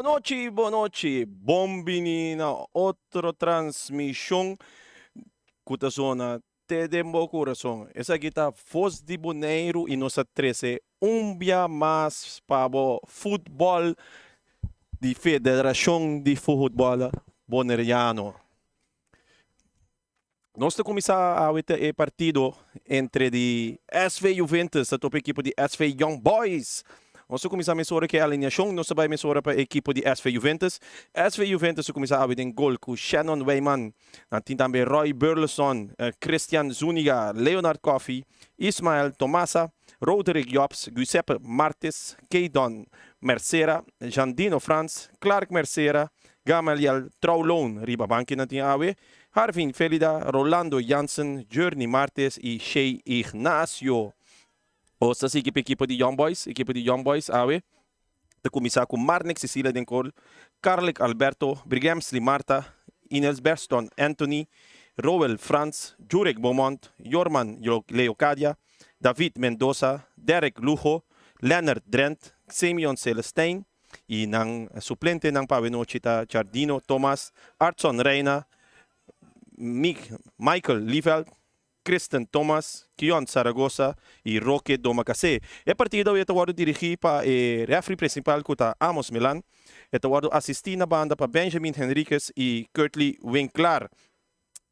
Boa noite. Bombini na outra transmissão. Cutasona, te dembo coração. Essa aqui tá Foz de Boneiro e nossa 13. Umbia mais para futebol de Federação de Futebol Boneriano. Nós estamos começar a o partido entre de SV Juventus, a top equipe de SV Young Boys. Nós começamos a mensurar que a alinhação, nós vamos mensurar para a equipe de SV Juventus. SV Juventus começa a ver gol com Shannon Weyman, tem também Roy Burleson, Christian Zuniga, Leonard Coffey, Ismael Tomasa, Roderick Jobs, Giuseppe Martes, Keydon Mercera, Jandino Franz, Clark Mercera, Gamaliel Traulon, riba banki na tinha Harvin Felida, Rolando Jansen, Journey Martes e Shea Ignacio. O sa equipe de Young Boys, awe. Te começar com Marnek Cecilia Dencol, Karlik Alberto, Brighams Limarta, Inels Berston Anthony, Roel Franz, Jurek Beaumont, Jorman Leocadia, David Mendoza, Derek Lujo, Leonard Drent, Simeon Celestine, e ng suplente ng Pawenochita Giardino Thomas, Artson Reina, Michael Liefeld, Kristen Thomas, Kion Saragosa e Roque Domacase. E partida ito wado dirigi pa referee principal kuta Amos Milan. Ito wado assisti na banda pa Benjamin Henriquez e Kurtley Winkler.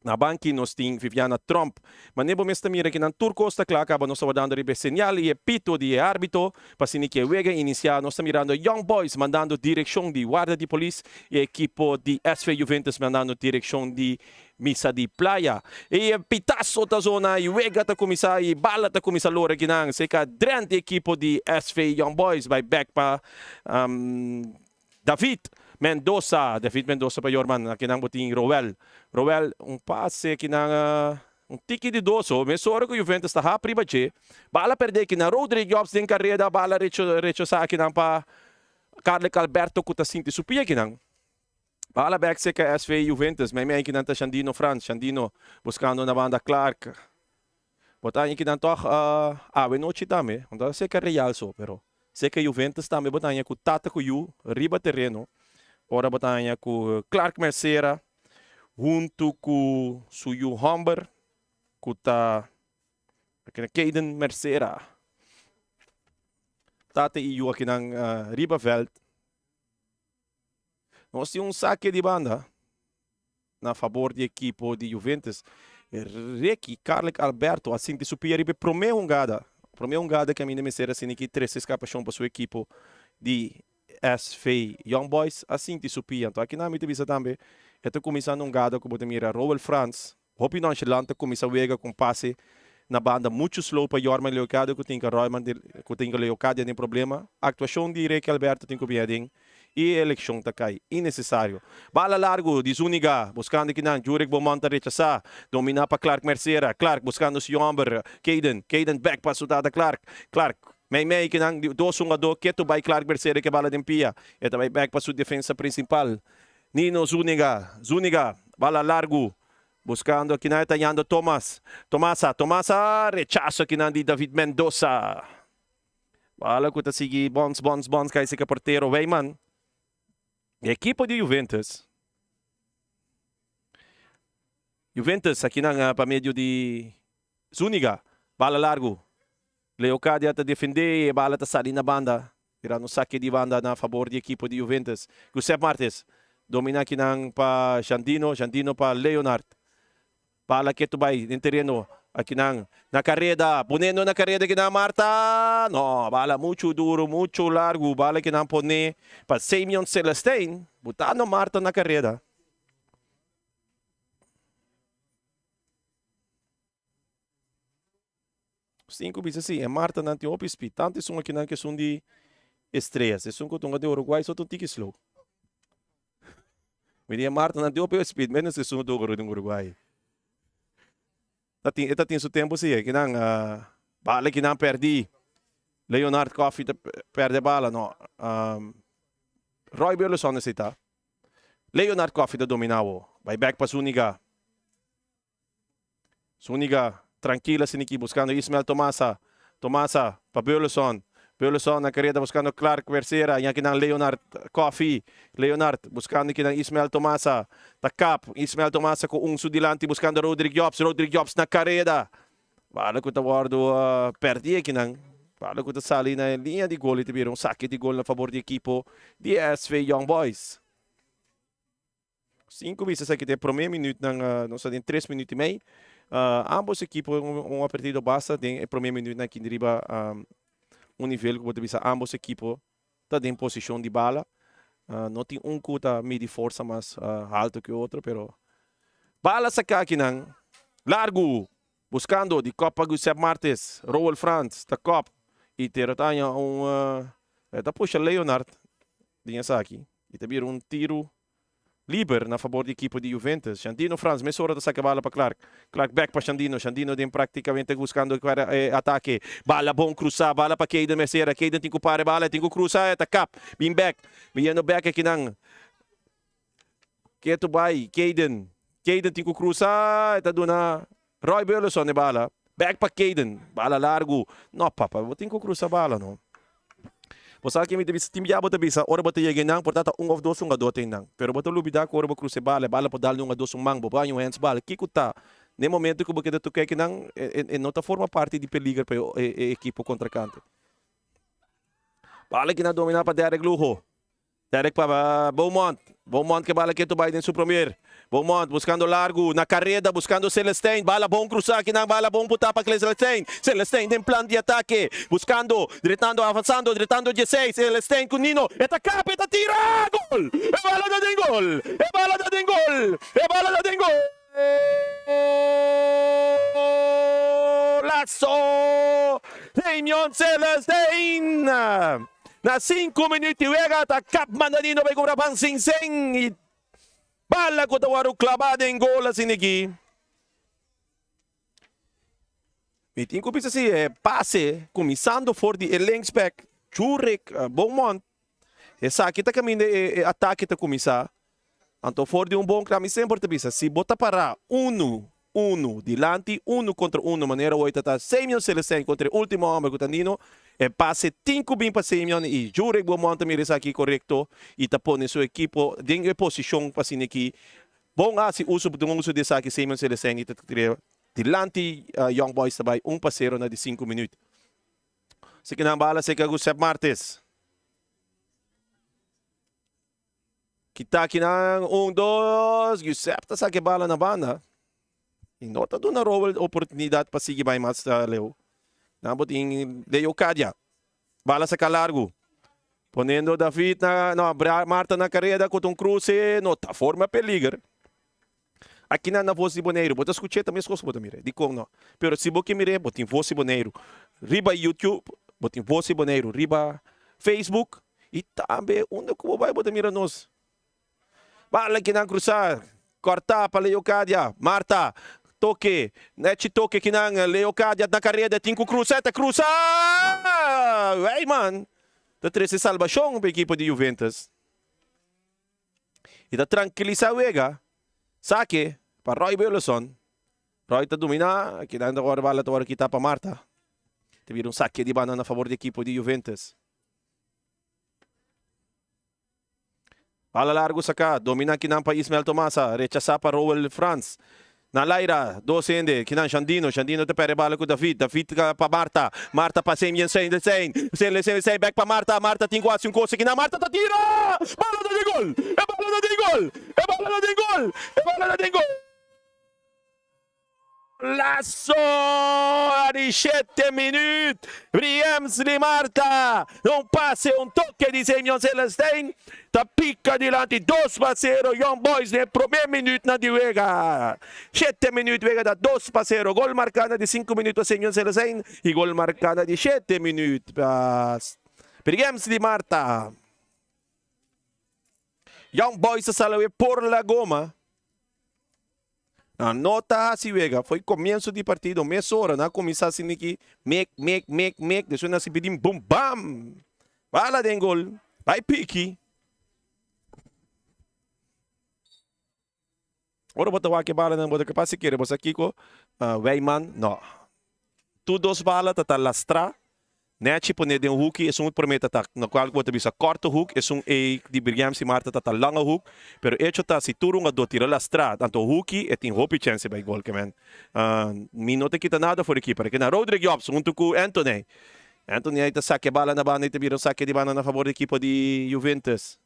Na banki nos ting Viviana Trump. Manebo mesta mira que nan Turcos ta claca ba nos wadando ribe señal e pito de árbitro pa sinike wega iniciar nos mirando Young Boys mandando direção de guarda de polícia e equipo de SV Juventus mandando direção de misa de playa. E pitaso ta zona e wega ta komisa e bala ta komisa lora ginang seka drente equipo de SV Young Boys by back pa David Mendoza pa Jorman, kinang buting Roel, passe kinang tiki de doso, mesora ko Juventus ta hapri ba che, bala perde kina Rodrigo Jobs din carrera, bala recho sa kinang pa Karlik Alberto kuta sinti supia kinang. Bala back se ka SV Juventus, may kinang ta Shandino Franz, Shandino buscando na banda Clark. Botan kinang toch noche tame, onda se ka Real so, pero se ka Juventus tame botan ku tata ku riba terreno. Ora batalha com Clark Mercera, junto com Suyu Humber, com Keiden Mercera. Tate iyo aqui ng Ribaveld. Nós temos saque de banda na favor de equipo de Juventus. Reiki Karlik Alberto, assim de superior, promeu ungada que a minha Mercera assim que 3 escapação para sua equipo de SV Young Boys, assim te supia. Então aqui na minha visa também, eu começando gado como te mira Roel Franz, hopi nonchalant começa a wega com passe na banda muito slow para Jorman Leocadia, que tem que Royman, que tem que Leocadia tem problema, atuação de Reiki Alberto tem que biading e eleição tá cai, innecessário. Bala largo de Zuniga, buscando que não, Jurek Beaumont rechazar, dominar para Clark Mercera, Clark buscando si Humber, Keiden back para sudada Clark, May que nang do keto by Clark Mercera que bala dempia. Ito by back pa su defensa principal. Nino Zuniga, bala largo. Buscando kinatayando Tomasa, rechazo kinandi David Mendoza. Bala ko ta sige bonds kay si portero Weyman. Equipo de Juventus. Aqui nang pamedio de Zuniga, bala largo. Leocadia ta defender e bala ta sali na banda. Tirando saque de banda na favor de equipo de Juventus. Giuseppe Martes domina kinang pa Jandino pa Leonard. Bala que tu vai em terreno aqui na carrera, ponendo na carrera que na Marta. No, bala muito duro, muito largo, bala que não pone pa Simeon Celestine, botando Marta na carrera. Cinco bisa assim, é Marta nanti opi speed, tanto são aqui que são de estrelas, são que tunga de Uruguai só tiki slow. Media Marta nanti opi speed, menos que são do Uruguai. Ita tem seu tempo sim, que não bala que não perdi. Leonard Coffey perde bala, no. Roy Burleson necessita. Leonard Coffey da dominava, vai back para Zuniga. Tranquila siniki buscando Ismael Tomasa pa Burleson Wilson na carrera buscando Clark Becerra, yan kinang Leonard Coffee. Leonard buscando kinang Ismael Tomasa. Takap, Ismael Tomasa com Sudilante buscando Rodrigo Jobs. Rodrigo Jobs na carrera. Bala ko tawardo perdi kinang. Bala ko sali na linha de gol e tiveram saque de gol na favor de equipo de SV Young Boys. 5 vezes aqui tem pro meio minuto não só tem 3 minutos e meio. Ambos equipos uma partida basta tem pro meio minuto aqui deriva nível que pode ver ambos equipos tá em posição de bala. Não tem que tá meio de força mais alto que o outro, pero bala saca aqui não. Largo buscando de Copa Giuseppe Martes, Roel Franz, da Cop e terotanya tá puxa Leonard dinha aqui e também tiro Lieber na favor da equipe de Juventus. Xandino Franz, mais hora de sacar bala para Clark. Clark back para Xandino. Xandino tem praticamente buscando ataque. Bala bom cruzar, bala para Caden Merceira. Caden tem que parar bala, tem que cruzar, tá cap. Bim back. Vindo back aqui não. Quieto vai, Caden. Caden tem que cruzar, tá dando Roy Burleson de bala. Back para Caden. Bala largo. Não, papa, vou ter que cruzar bala, não. Você aqui me deve tim jabo tabi sa ora bota yegen nang portata of dos nga dote nang pero bota lubida ko ora ba cruce bala bala po dal nga dos mang boba yung hands bala kikuta ne momento que porque tu quer que nang não tá forma parte de peligro para equipo contracante bala que na domina para Derek Lujo Derek para Beaumont que bala que tu vai dentro premier Beaumont buscando largo na carrera buscando Celestine bala bom cruzar aqui na bala bom putar para Celestine Celestine tem plano de ataque buscando diretando avançando diretando 16 Celestine com Nino eta capa eta tira gol é bala da den gol é bala da den gol é bala da den gol laço Damian Celestine na 5 minutos wega ta cap mandanino vai cobrar pan sing e bala ko tawaru clavada em gol assim aqui. E tem que pensar assim, passe, começando for de Linksback, Jurek, Beaumont. Essa aqui tá caminhando, ataque tá começar. Então for de bom crime sempre bisa. Se bota para 1 dilante, 1 contra 1, maneira 8 tá Semyon Celestine contra o último homem Cutandino. Passe 5 bem para Semyon e Jurek Beaumont também aqui correto e tá pondo sua equipe em posição para assim aqui. Bom, se uso dessa aqui Semyon Celestine tá dilante Young Boys também 1-0 na de 5 minutos. Se que na bala se que Giuseppe Martes. Kita aqui na 1-2, Giuseppe tá saque bala na banda. E nota do na Rowell oportunidade para seguir mais Leo. Nabot em Leocadia. Bala sa largo. Ponendo David Marta na carrera com um cruce. Nota forma peligro. Aqui na voz de Boneiro. Bota escutar também as coisas bota mire. Di como não. Pero se boque mire, bota em voz de Boneiro. Riba YouTube, bota em voz de Boneiro. Riba Facebook e também onde como vai bota mira nós. Bala aqui na cruzar. Corta para Leocadia. Marta toque, net toque que nang Leocadia na carrera, tinko cruzeta, cruza! Hey man, da 13 salvação para a equipe de Juventus. E da tranquiliza Vega, saque para Roy Burleson. Roy tá domina, que nang agora bala agora kita para Marta. Teve saque de banana a favor da equipe de Juventus. Bala largo saca, domina aqui nang para Ismael Tomasa, rechaça para Roel Franz. Na Laira, 12 ende, kinan Xandino te pere bala com David para Marta, Marta para Semyon Celestine, back para Marta tem quase coisa que na Marta tá tira! Bala de gol! É bala de gol! É bala de gol! É bala de gol! Laço de 7 minutos, Briems de Marta, passe, toque de Semyon Celestine, tá pica dilante, 2-0, Young Boys, no primeiro minuto na de Vega, 7 minutos, Vega dá 2-0, gol marcado de 5 minutos a Semyon Celestine, e gol marcado de 7 minutos para Briems de Marta. Young Boys sa salawe por la goma. A nota si Vega foi começo de partido, meia hora, na começar assim aqui, mek, deixa eu se pedir bum bam, bala de gol, vai pique. Ora bota aqui bala não bota capaz se querer, você aqui com Weyman, não. Tu 2 balas tá lastra, Netje pone de hoek is um promete tak no qual quota bisa korte hoek is um e di Brigham si Marta tata lange hoek pero echo ta si turunga do tira la strada tanto hoekie et in hopi chance bij goal kemen minuto kita nada voor de keeper que na Rodrigo Jobs junto com Anthony aí tá saque bala na banda e te vira saque de bala na favor da equipe de Juventus.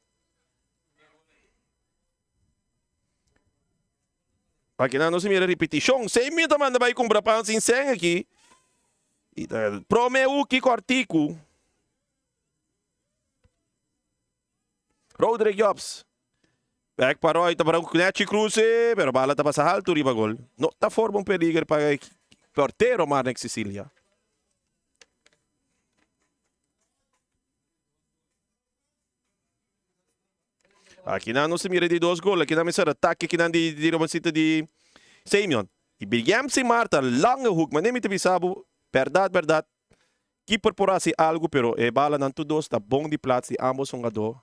Aqui não se mira repetição, 6 minutos manda vai comprar pão sem sangue aqui. Promeu que cortico. Rodrigo Jobs. Back para Roy, tá para o Knetchi Cruz, pero bala tá passa alto riba gol. Não tá forma um perigo para porteiro Marnek Sicilia. Aqui não se mira de 2 gols, aqui não me será ataque aqui não de romancita de Simeon. E Brigham se Marta lange hoek, mas nem me te sabo. Verdade. Keeper por assim algo, pero e bala não tudo está bom de plaats de ambos um jogador.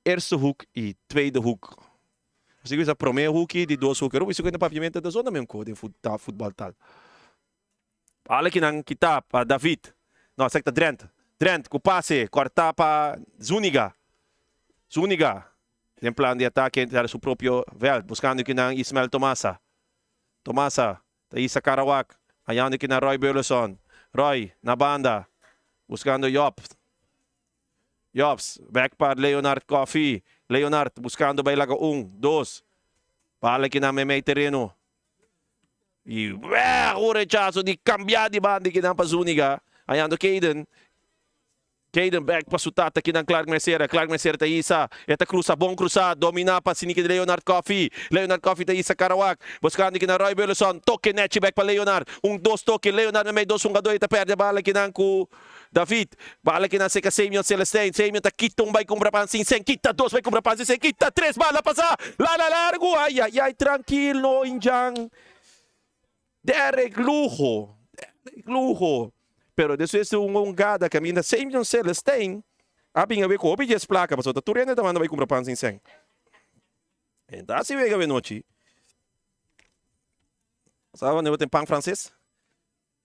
Eerste hoek e tweede hoek. Als ik zeg primeiro hoek de 2 hoeken, is ook in de pavimento da zona mesmo de voetbal tal. Alle que não kita para David. Não, secta Drent, com passe, cortar para Zuniga. Tem plano de ataque para seu próprio veld, buscando que não Ismael Tomasa, Thaisa Karawak, ayando que na Roy Burleson. Roy, na banda, buscando Jobs, back para Leonard Coffee. Leonard, buscando bailaga 1, 2. Bala que na may terreno. E o rechazo de cambiar de banda que na para Zuniga. Ayando Caden back para sutata aqui na Clark Mercera Thaisa, eta cruza, bom cruzado, domina para Siniki de Leonard Coffee, Thaisa Karawak, buscando aqui na Roy Burleson, toque net back para Leonard, 1, 2 toque, Leonard may 2, 1, 2, eta perde a bala aqui na com David, bala aqui na seca Simeon Celestine, Simeon tá quita vai comprar pansin, sem quita 2 vai comprar pansin, sem quita 3, bala passar, lá largo, ai, tranquilo, Injang, Derek Lujo. Pero depois um gada que ainda Simeon Celestine, abing a ver com obediência placa, mas outra turena também vai comprar pão sem sangue. Então se vê que noite. Sabe onde tem pão francês?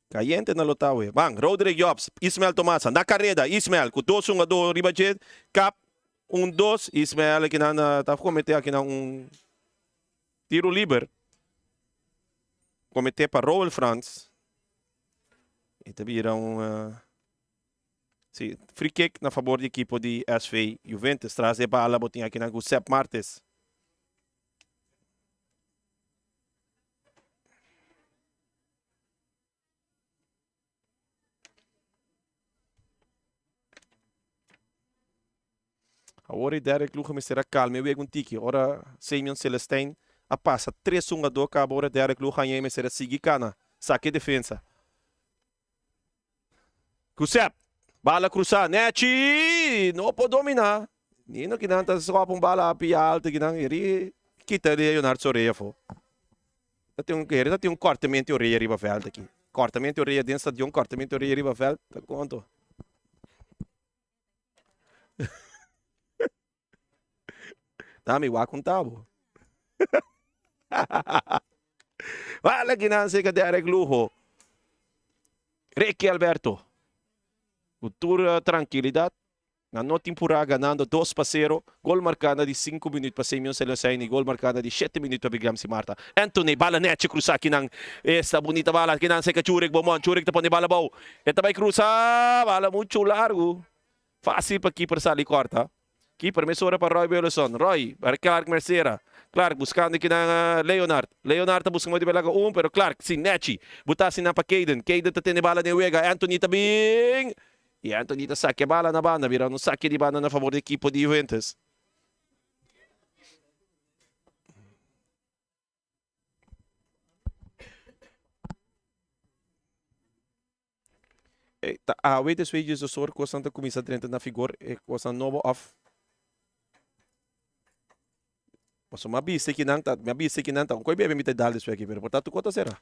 Caliente na lotawe. Bang, Rodrigo Jobs, Ismael Tomasa, na carreira, Ismael, com 2 1 ribajet, cap 1 2, Ismael que na tá cometer aqui na tiro livre. Cometer para Roel France. E também irá free kick na favor da equipe de SV Juventus. Traz a bala, botinha aqui na Giuseppe Martes. Agora Derek Lucha me será calmo. Eu vejo um tique. Ora Simeon Celestine a passa 3 1 2. Agora Derek Lucha me será seguir cana. Saque defesa. Giuseppe, bala cruzar, Neti, não pode dominar. Nino que não tá só com bala pia alta que não iri, kita de Leonardo Soreia fo. Tem um cortamento de orelha riba veld aqui. Cortamento de orelha dentro de cortamento de orelha riba veld, tá quanto? Dá-me o contavo. Vale que não sei que Derek Lujo. Ricky Alberto. Cultura tranquilidade. Na nota temporada ganhando 2-0. Gol marcado de 5 minutos para Simeon Celestine. Gol marcado de 7 minutos para Brigham si Marta. Anthony, bala net, cruza aqui ng esta bonita bala. Aqui ng Seca Churik, Bomon. Churik tapon ni bala bau. Ito vai cruza. Bala muito largo. Fácil para keeper sali corta. Keeper, mesura para Roy Burleson. Roy, para Clark Mercera. Clark buscando aqui na Leonard. Leonard tá buscando de balaga pero Clark, si Nechi. Butasin na para Caden. Caden tá tendo bala de Uega. Anthony tabing. E Anthony tá saque a bala na banda. Virando um saque de banda na favor da equipe de Juventus. Weet je, weet je, zo soort kosten de commissie Drenthe na figure. Kosten novo af. Mas mabisi que não tá, um coi bebe me te dá isso aqui, pero portanto quanto será?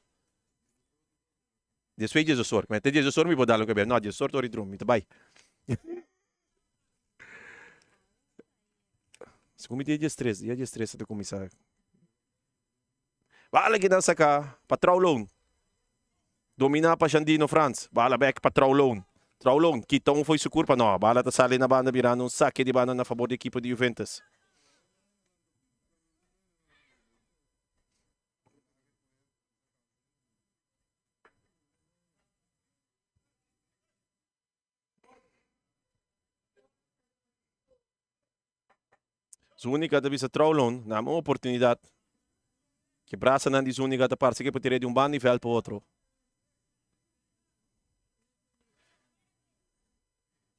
Desfei Jesus sor, mas te Jesus sor me pode dar o que bebe, não, Jesus sor tori drum, me te vai. Se comite dia 13 da comissão. Vale que não saca, patrão loan. Domina para Jandino France, bala back patrão loan. Traulon, Kitong foi su curva. Não, a bala tá sali na banda virando um saque de banda na favor da equipe de Juventus. Zúnica da visa Traulon, na uma oportunidade. Que braça não de Zúnica da parte que pode tirar de um bom nível para outro.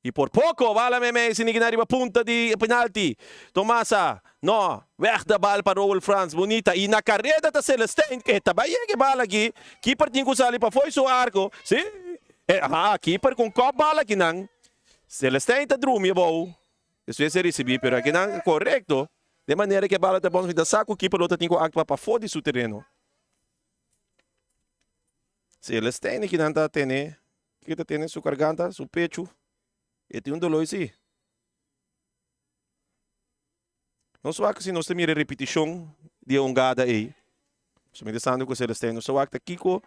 E por pouco, bala meme, sinignar a punta de penalti. Tomasa, no, weg da bal para Raúl Franz, bonita. E na carreira da Celestine, que tabaye que bala aqui, keeper tinha que usar ali para foi seu arco. Sim, keeper com copa bala aqui não. Celestine tá drumi, bom. Isso é receber, pero aqui não, correto. De maneira que a bala tá bom, da saco, keeper outra tem que actuar para fora do terreno. Celestine que não tá tendo, que tá tendo sua garganta, seu pecho. E tem dolor assim. Não só que se nós temos repetição de jogada aí. Se me desando com o Celestine, não só que Kiko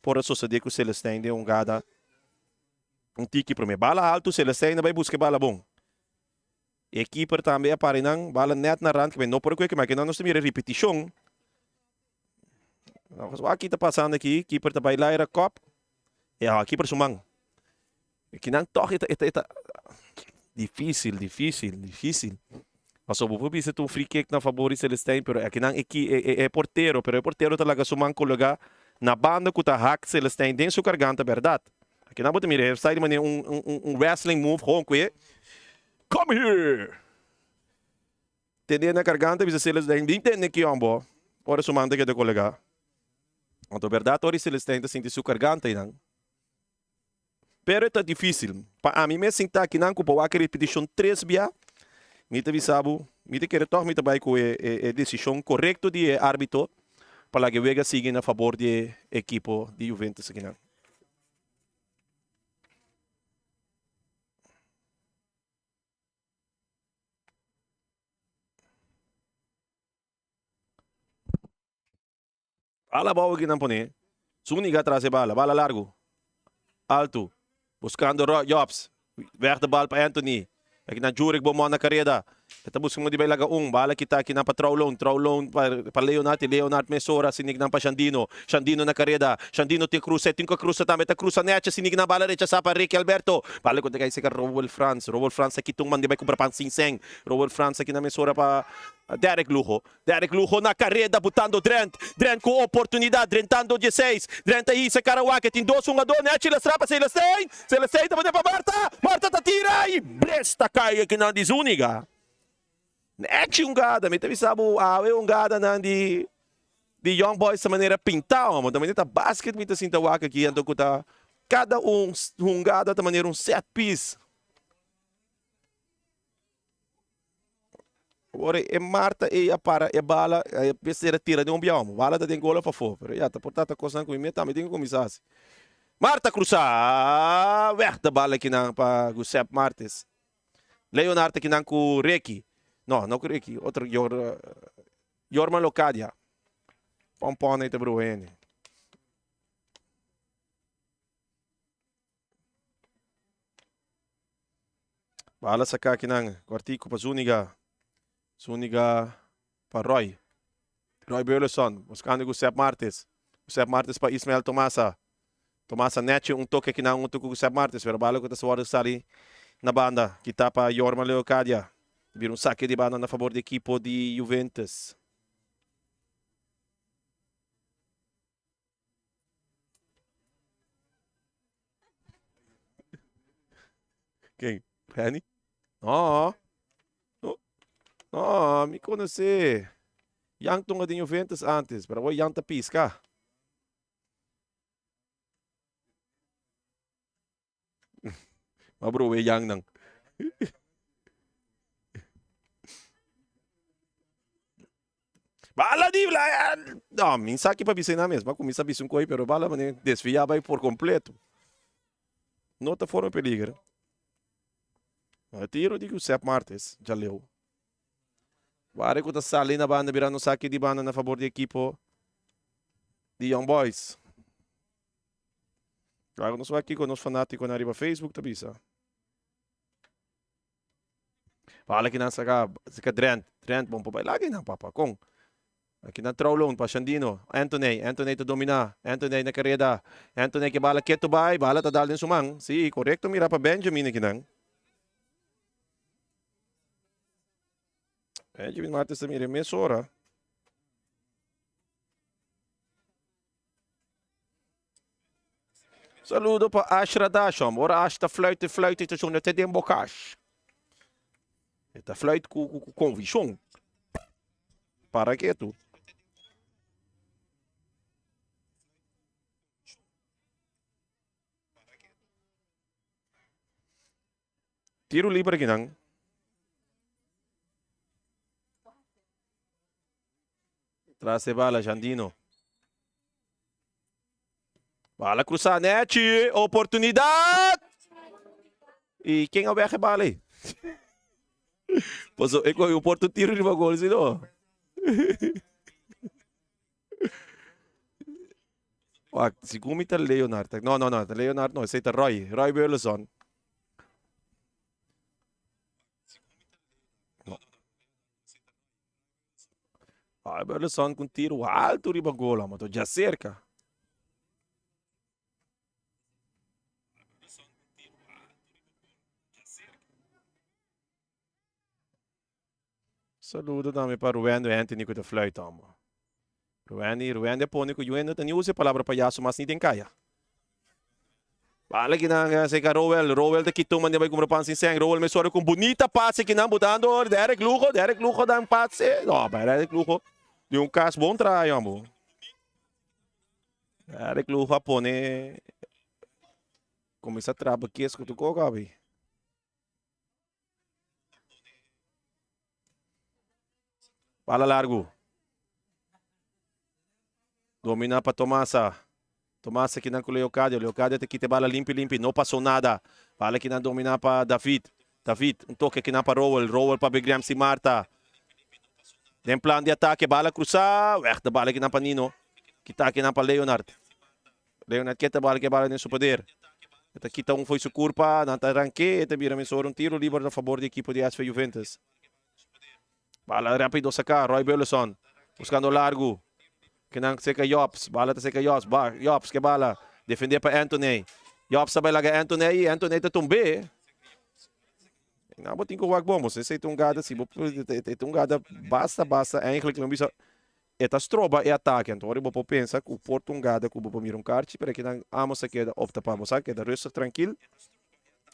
por suceder com o Celestine de jogada. Tiki para mim. Bala alto, Celestine vai buscar bala bom. E keeper também apare não, bala net na rand, que não por que mas nós temos repetição. Só que está passando aqui, keeper tá bailar era cop. E keeper sumang. Que não toque difícil. Mas o Bubu bisa tu free kick na favor de Celestine, pero aqui não é porteiro, pero é porteiro talaga sumang colocar na banda que tá hack Celestine dentro sua garganta, verdade? Aqui não pode mirar, sai de maneira wrestling move, ronco e come here. Tender na garganta bisa Celestine, entende que é um bom. Ora sumang que de colega. Então verdade, ora Celestine tá sentindo sua garganta e não. Pero é difícil. Para mim, me sentar aqui não cupo a repetição 3 via. Me te visabo, me te querer toch me te vai com a decisão correta de árbitro para que vega siga a favor de equipo de Juventus aqui não. Bala boa aqui não pone. Zúnica atrás de bala largo. Alto. Buscando Jobs. Weg de bal para Anthony. Aqui na Jurek bom na carreira. Ito buscando mo di ba ilaga bala kita aqui na pa Traulon para Leonard Mesora sinig na pa Shandino na carreira. Shandino te cruza também ta cruza necha sinig na bala recha sa pa Ricky Alberto. Bala ko kay si Raúl Franz aqui tung man di ba kubra pang singseng. Raúl Franz aqui na Mesora pa Derek Lujo na carreira botando Drent com oportunidade drentando 16 Drent aí se Karawaket tem 2-1 necha lastra pa Celestine também para Marta ta tira e Bresta cai aqui na Zúnica. Nechi jogada, me teve sabo a jogada na de Young Boys de maneira pintada, mas também tá basquete me tá sinta waka aqui, então tá cada jogada de maneira set piece. Agora é Marta e a para e bala a pessoa tira de bião, bala tem gola para fora, pero já tá portata coisa com mim também tem que começar. Marta cruza, verta bala aqui na para Giuseppe Martes. Leonardo aqui na com Ricky. Não creio que outro Yorma Locadia. Pompona e Bruene. Bala sacar aqui na Quartico para Zúnica para Roy Beuleson, buscando Giuseppe Martes para Ismael Tomasa Neche toque aqui na toque com Giuseppe Martes, pero bala que tá suado ali na banda, que tá para Yorma Locadia. Vira saque de banda a favor da equipe de Juventus. Quem? Penny? Não, me conhece. Yang tunga de Juventus antes, pero hoy Yang tá pisca. Mas bro, é Yang não. Bala di lá. Não, minha aqui para bisei na mesma, como isso bisei coi, pero bala mane desviava por completo. Nota fora peligro. Tiro de Giuseppe Martes, já leu. Vare que tá sali na banda virando saque de banda na favor da equipe de Young Boys. Claro, nós aqui com os fanáticos na riba Facebook, tá bisa. Fala que nasa ka, sika Trent, bom papai, lagi na papa, kong. Aqui na Troulon, pa Shandino, Anthony to domina, Anthony na kareda, Anthony que bala quieto bay, bala ta dalin sumang, si, correcto, mira pa Benjamin aqui nang. Benjamin Martins também é mesora. Saludo para Ashra Dasham. Ora Ashta fluit, te zo'n te den bocash. Esta fluit com convicção. Para que tu? Tiro livre aqui não. Traz a bala, Jandino. Bala cruzar net, oportunidade! E quem é o BR bala aí? Pois eu porto tiro de bagulho, se não. Se gumita Leonard. Não, Leonard não, esse é Roy Burleson. Burleson com tiro alto de bagulho, mas já cerca. Saludo também para o Anthony com a fluita, amor. Ruende pone que eu não usa a palavra palhaço, mas nem tem caia. Vale que não sei que Rowell de Quito manda vai com o pansin sem Rowell me soro com bonita passe que não botando Derek Lujo dá passe. Não, Derek Lujo de caso bom trai, amor. Derek Lujo pone começa a trabalhar aqui que tu cogabi. Bala largo. Domina para Tomasa. Tomasa que não com o Leocádio te quita bala limpo. Não passou nada. Bala que não domina para David, um toque que não para Rowell para Begram si Marta. Tem plano de ataque, bala cruzar. Werta bala que não para Nino. Que tá aqui não para Leonard quita bala que bala nem seu poder. Esta quita foi sua curva, não tá arranque, esta vira um tiro livre a favor da equipe de SV Juventus. Bala rápido sacar, Roy Burleson. Buscando largo. Que não seca Jops. Bala tá seca Jops que bala. Defender para Anthony. Jops sabe lá que Anthony tá tumbe. Não, botin com o Wagbomos. Esse é um gada assim. É um gada basta. Eigenlijk não bisa. Eta stroba e ataque. Então, eu vou pensar que o Porto um gada que eu vou mirar kart. Para que não amos aqui opta para mostrar que é da rustig tranquilo.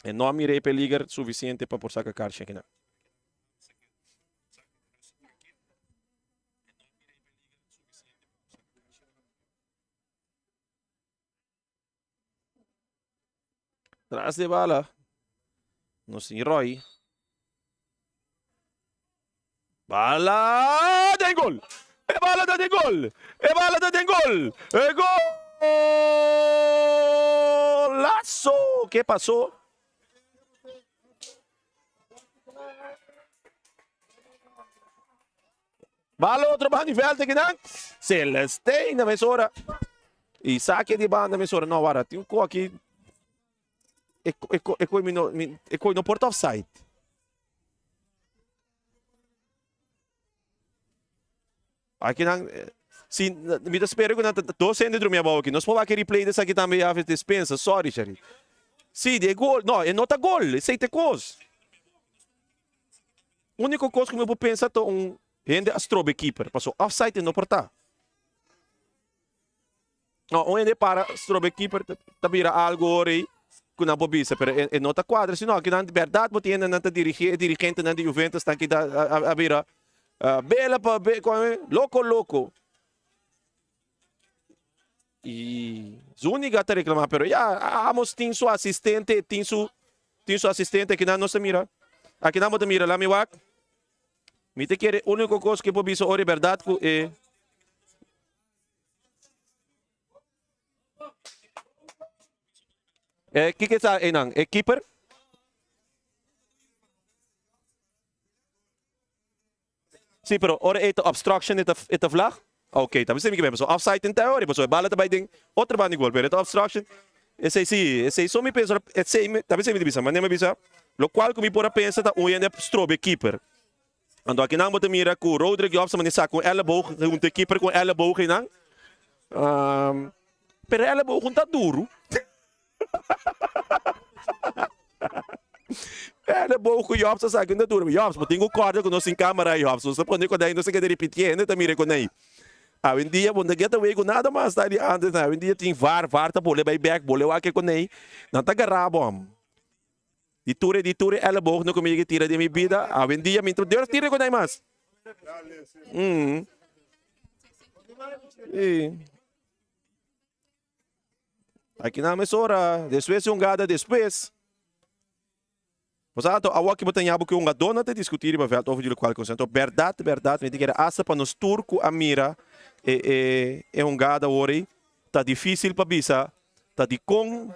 E não mirei peligar suficiente para por sacar kart aqui não. Tras de bala. No sin Roy. Bala de gol. E bala de gol. E golazo. ¿Qué pasó? Bala outro manivela aqui não. Celeste na mesora. E saque de banda mesora. Não, agora tem um aqui. E coi no porta offside. Aqui não, sim, me espero que não tô sendo de minha boca aqui. Nós podemos replay dessa aqui também a dispensa. Sorry, Sherry. Sim, é gol. Não, é nota gol. Isso é coisa. A única coisa que eu vou pensar é um rende astrobe keeper. Passou offside e não porta. Não, onde para astrobe keeper tá vira algo aí. Que não pode ser, mas é nota quadra. Se não, que na verdade, você tem na dirigente na Juventus, está aqui a vira. Bela para louco. E Zuni gata reclamar, pero já amos tem seu assistente, tem seu assistente que não se mira. Aqui não te mira lá me wak. Me te quer único coisa que pode ser ora verdade é que sa enang? Keeper? Sim, pero ora é obstruction ita vlag? Ok, tá. Você me que so offside em teoria, mas bala também tem outra banda igual, pero ita obstruction. Esse aí só me pensa, esse aí, talvez me bisa, mas nem me bisa. Lo qual que me pora pensa tá um ainda strobe keeper. Ando aqui não bota mira com Rodrigo Jobs, mas nem com elleboog, um keeper com elleboog e não. Pero elleboog tá duro. Elleboog com Jobs sabe que tá duro. Jobs, mas tenho corda com nós em câmera Jobs. Você pode quando aí não sei que de repetir, ainda tá mira com aí. Ah, um dia, quando get away com nada mais, tá ali antes, né? Um dia tem VAR tá bole by back, bole aqui com aí. Não tá garabo, di ture, elleboog, não comigo tira de minha vida. Ah, um dia, me introduziram, tira com aí mais. Aqui na emissora, depois um gada, depois. Mas ato, awak que botan yabo que um gadona te discutir ba veld over jullie qual consento. Verdade, me diga asa para nos turco a mira um gada ori. Tá difícil para bisa, tá de com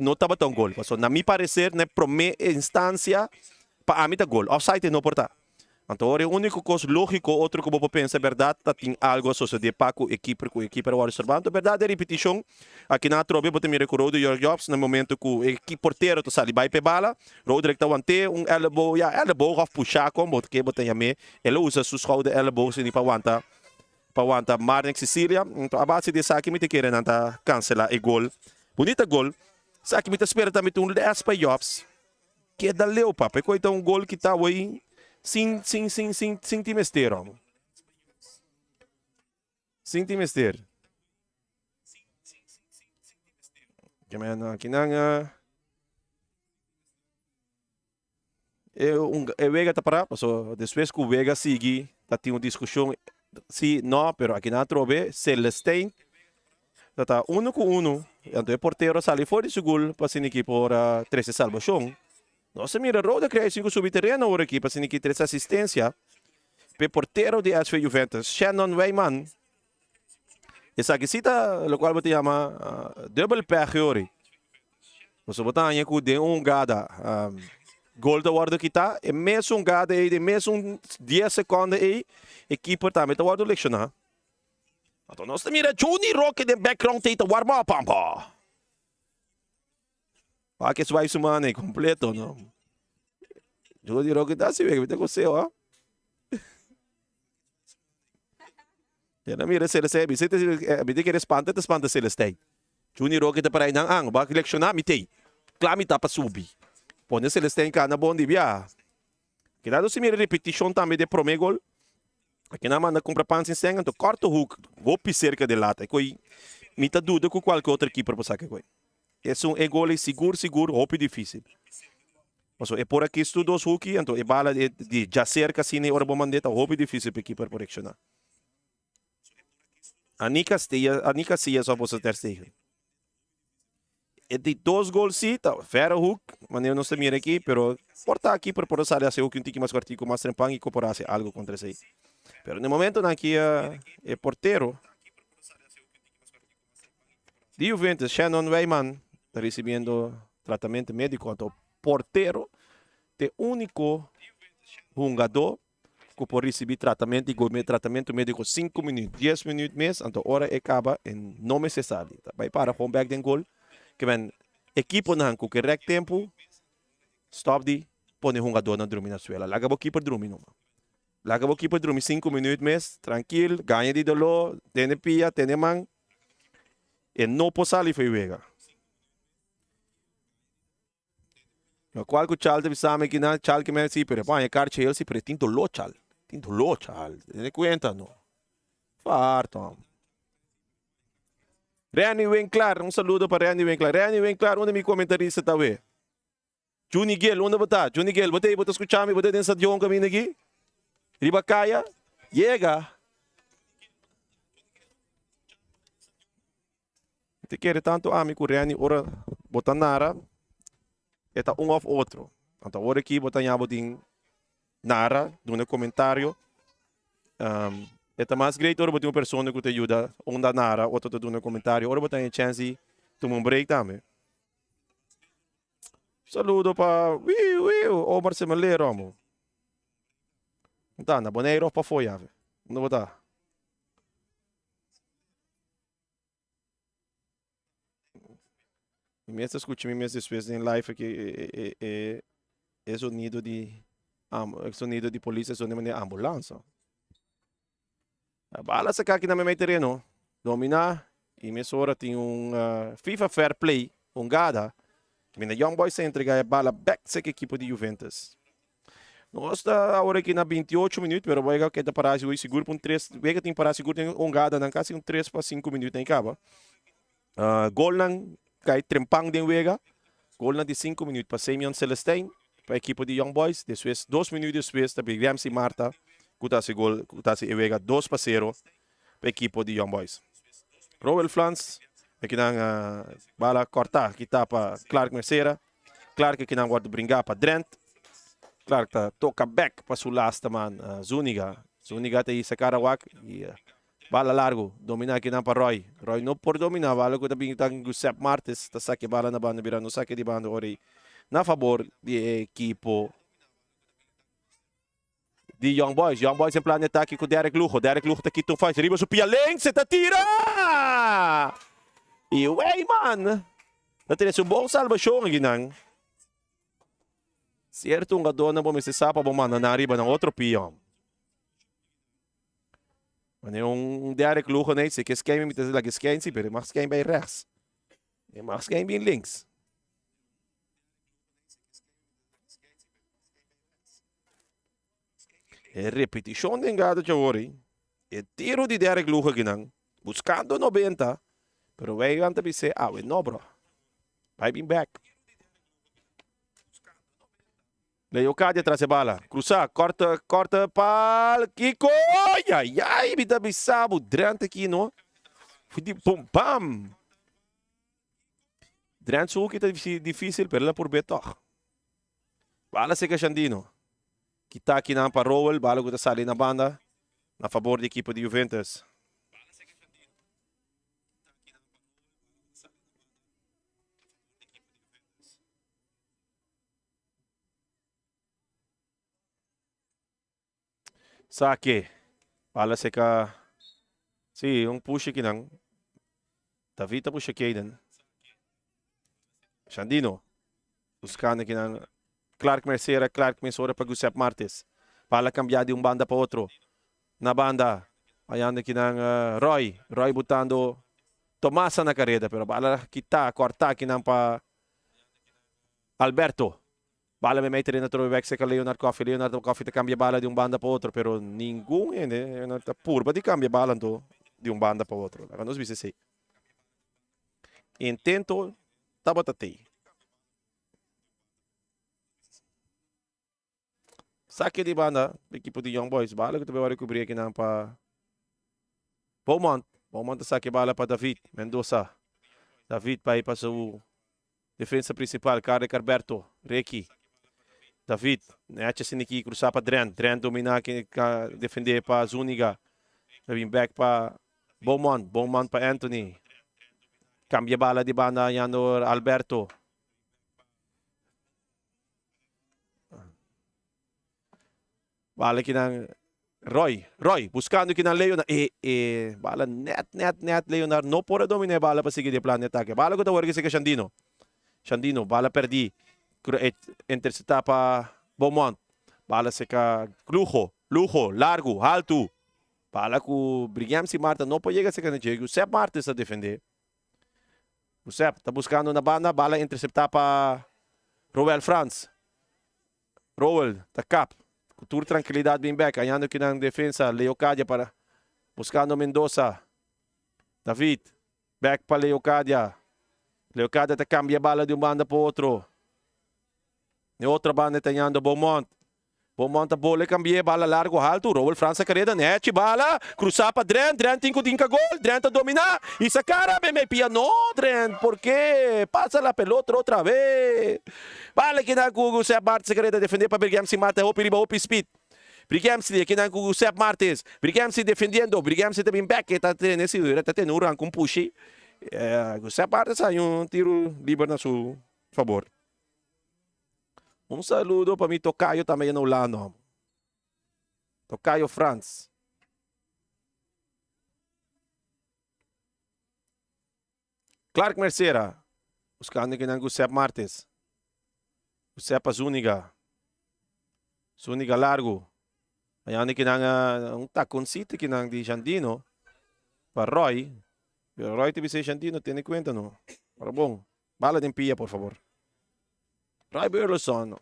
não tá batão gol. So na mi parecer, né, prome instância para a mim tá gol. Offside não porta. Então, o único coisa lógico, outro que eu vou pensar, verdade, tem algo associado com o equipe, o observando. Verdade, é repetição. Aqui na trobe, eu me recordo do York Jobs, no momento que o equipe porteiro está ali, vai para bala, Rodrigo está ante elbow, vai puxar, como que botem a me, ele usa seus schouder elbow, se para aguentar, Marnik Sicília. Então, a base desse aqui, me te querem cancelar o gol. Bonita gol. Sa aqui, me te espera também um 10 para Jobs, que é da Leo, papai, então um gol que está aí. Sim, timester. Sim, timester. Aqui não é Vega tá para, so depois que o Vega sigue, tá tem uma discussão se não, pero aqui na trobe Celestine tá 1-1. Então o porteiro sale fora de seguro para sin equipe por 13 salvação. Nossa, mira, Roda cria 5 subterrâneo agora aqui, para que 3 assistência. O porteiro de SV Juventus, Shannon Weyman. Essa aqui cita, o qual você chama double pech ori. Você botar aí com um gada, gol da guarda que tá, e mesmo um gada aí, de mesmo 10 segundos aí, equipe tá, mas tá guarda lecionar. Então, nós mira, Johnny Rock de background tá warm up, pampa. Ah, que vai semana completo, não? Johnny Rock tá assim, velho, tá com você, ó. Mira, Celeste, você tem que espanta Celeste. Johnny Rock tá para aí, não, vai lecionar, mitei. Claro, tá para subir. Põe Celeste em cana, bom dia. Que dado se mira repetição também de promegol. Aqui na manda compra pans em sangue, então corta o hook, vou cerca de lata. E coi, me tá dúvida com qualquer outra equipe para passar que coi. É um gol seguro, hope difícil. Mas é por aqui estou dois hooky, então é bala de já cerca assim, ora bom mandeta, hope difícil para equipe para reaccionar. Anika Sia só você ter sido. É de 2 gols sim, tá, fera hook, mas eu não sei mira aqui, pero porta aqui para por usar esse hook um tique mais cortico, mais trempang e cooperar algo contra esse. Pero no momento aqui é porteiro de Juventus, Shannon Weyman, está recebendo tratamento médico. Então, porteiro é o único jogador que pode receber tratamento médico 5 minutos, 10 minutos mesmo. Então, hora acaba e não me cessar. Vai para home back den goal. Que vem equipo na com correto tempo, stop de põe jogador na dormir na suela. Laga o keeper dormir não. Laga o keeper dormir 5 minutos mesmo, tranquilo, ganha de dolor, tem pia, tem man. E não pode sair foi vega. No qual que o Charles deve saber que na Charles que me dice, pero pá, é car Chelsea, pero tem dolor Charles. Tem dolor Charles. Tem conta não. Farto. Rani Winkler, um saludo para Rani Winkler. Rani Winkler, onde me comentarista talvez. Juni Gil, onde botar? Juni Gil, botei escutar-me, botei dentro de um caminho aqui. Ribacaya, chega. Te quer tanto amigo Rani, ora botar nara. Eta um of outro. Então, ora aqui botar já botin nara, no comentário. Eta mais great, ora botar uma pessoa que te ajuda, onda nara, outro te no comentário. Ora botar a chance de tomar um break também. Saludo para Omar Semelero, amo. Tá, na boneiro para foi, ave. Não botar. Mesmo escute minhas vezes em live que é sonido de polícia, sonido de ambulância. A bala sa aqui na minha terreno, domina e mesora tem FIFA Fair Play, gada. Que mina Young Boys entrega a bala back sa equipe de Juventus. Nós está agora aqui na 28 minutos, pero vai que tá parar seguro por 3, vai que tem parar seguro tem gada, não quase 3 para 5 minutos em caba. Gol nang kay trempang din wega. Gol na de 5 minutos para Simeon Celestine, para a equipe de Young Boys. Depois, 2 minutos depois, também Ramsey Marta, kutasi gol, kutasi wega 2-0 para a equipe de Young Boys. Roel Flans, aqui na bala corta, kita para Clark Mercera. Clark aqui na guarda brincar para Drent. Clark tá toca back para o last man, Zuniga. Zuniga tá aí sa Karawak e bala largo, domina aqui na para Roy. Roy não por dominar, bala ko também tá Giuseppe Martes, tá saque bala na banda virando saque de banda ori na favor de equipo de Young Boys. Young Boys em plano de ataque com Derek Lujo. Derek Lujo tá aqui, tu faz riba su Pialeng, se tá tira! E ué, man! Tá tendo um bom salvação aqui, não? Certo, dona bom, se sapa bom, man, na riba ng outro pion. Mas Derek Lujo, né? Se que esquema, me diz lá que esquema, sim, pero mas esquema bem rechts. E mas esquema bem links. É repetição de engado de hoje. É tiro de Derek Lujo aqui, não? Buscando 90. Pero vai anta bise, no, bro. Vai bem back. Leocádia traz a bala. Cruzar, corta para Kiko. Ai, me dá bisabo. Drant aqui, não? Fui pum, pam. Drant suco que tá difícil, pero lá por Beto. Bala se Xandino. Kita aqui na para Rowell. Bala que tá sali na banda. Na favor da equipe de Juventus. Saque. Bala se ka. Si, push aqui não. Davita push aqui dan. Xandino. Buscando aqui na Clark Mercera para Giuseppe Martes. Bala cambiar de banda para outro. Na banda. Ayan aqui na Roy. Roy botando Tomasa na carrera. Pero bala kita, corta aqui na para Alberto. Bala me meter na throwback sa Leonard Coffey. Leonard Coffey te cambia bala de banda para outro. Pero ninguém, purba de cambia bala de banda para outro. Agora nós vimos assim. Intento, tabatatei. Saque de banda, equipe de Young Boys. Bala que tu vai cobrir aqui na para Beaumont. Beaumont saque bala para David Mendoza. David para ir para o defesa principal, Carlos Alberto, Reiki. David, neacha siniki cruzar para Drent. Drent domina aqui, defender para Zuniga. Vem back para Beaumont. Beaumont para Anthony. Cambia bala de banda, Yano Alberto. Bala aqui na Roy, buscando aqui na Leonard. Bala net, Leonard. Não pode dominar bala para seguir de plano de ataque. Bala que está working sa Xandino. Xandino, bala perdi. Interceptar para Beaumont. Bala sa Lujo, largo, alto. Bala com Brigham si Marta. Não pode chegar sa kanina. Giuseppe Marta está defender. Giuseppe está buscando na banda. Bala interceptar para Roel Franz. Roel, está cap. Cultura tranquilidade bem back. Ayando aqui na defesa. Leocádia para buscando Mendoza. David. Back para Leocádia. Leocádia te cambia bala de banda para outro. Na outra banda está ayando Beaumont. Beaumont a bola cambia bala largo alto. Roel França carrera net bala. Cruzar para Drent. Drent tinka gol. Drent a dominar. E essa cara me pia. No, Drent. Por quê? Passa a pelota outra vez. Bala aqui na Giuseppe Martes carrera defender para Brigham se mata. Hopi riba, hopi speed. Brigham se aqui na Giuseppe Martes. Brigham se defendendo. Brigham se também back. Está tendo um rank push. Giuseppe Martes sai tiro livre na seu favor. Saludo para mim, Tocayo também no lado. Tocayo Franz. Clark Mercera. Buscando que ng Giuseppe Martes. Giuseppe Zuniga. Zuniga largo. Ayan que ng um taconcito que ng di Xandino. Para Roy. Pero Roy TV se Xandino tiene cuenta no. Para bom. Bala din pia por favor. Roy Burleson.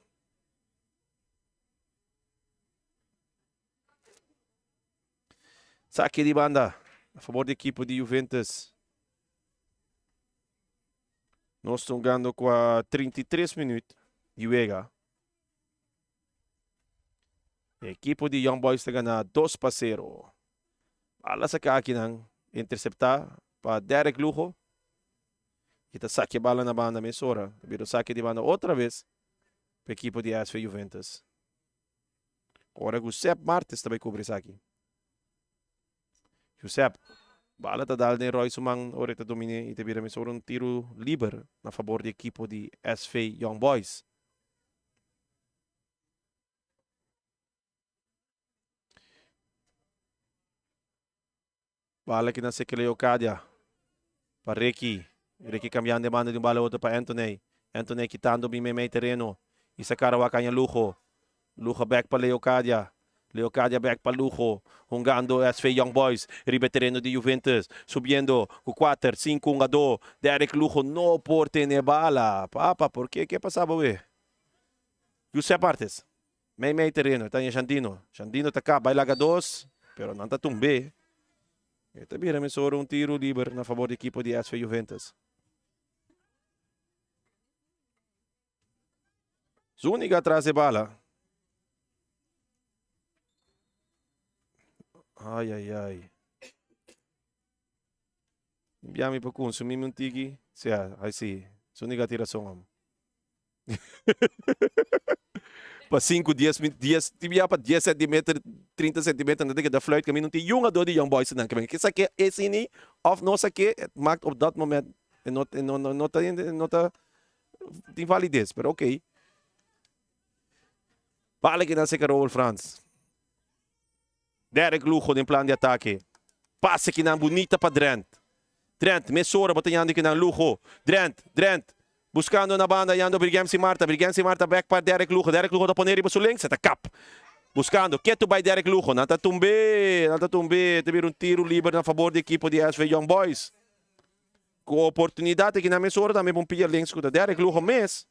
Saque de banda a favor da equipe de Juventus. Nós estamos ganhando com a 33 minutos de jogo. A equipe de Young Boys está ganhando 2-0. Bala sa aqui ng interceptar para Derek Lujo. Kita saque bala na banda Mesora. Viro saque de banda outra vez para a equipe de SV Juventus. Agora Giuseppe Martes também cobre isso aqui. Giuseppe, bala tá dal nem Roy Sumang ora tá domine e te vira Mesora um tiro livre na favor da equipe de SV Young Boys. Bala que na Sekeleo Cadia. Para Ricky. Ricky cambiando de banda de bala outra para Anthony. Anthony quitando bem meio terreno. Isa Karawa kanya Lujo. Lujo back para Leocadia. Leocadia back para Lujo. Jugando SV Young Boys. Ribe terreno de Juventus. Subiendo com 4, 5, 1 a 2. Derek Lujo não por ter bala. Papa, por quê? Que passava, ué? Giuseppe Martes. Meio terreno. Está em Xandino. Xandino está cá. Vai larga 2. Pero não está tumbe. Ito bira Mesora um tiro livre na favor da equipe de SV Juventus. Zuniga atrás de bala. Ai. Enviami para consumir um tigi. Aí sim. Zuniga tira som. Para 5, 10 tibia para 10 cm, 30 cm, na da fluit kami não tem um ador de Young Boys não kami. Kisa que esse ni of nossa que maakt op dat moment nota tem validez, pero ok. Vale que não se Carol Franz. Derek Lujo em plano de ataque. Passe que não bonita para Drent. Drent, Mesora batalhando que não Lujo. Drent. Buscando na banda, yando Brigamsi Marta back para Derek Lujo. Derek Lujo da poneri para sua link, seta cap. Buscando, Keto by Derek Lujo. Nata tumbe. Teve tiro livre na favor da equipe de SV Young Boys. Com oportunidade que na Mesora também vão pedir links com o Derek Lujo mes.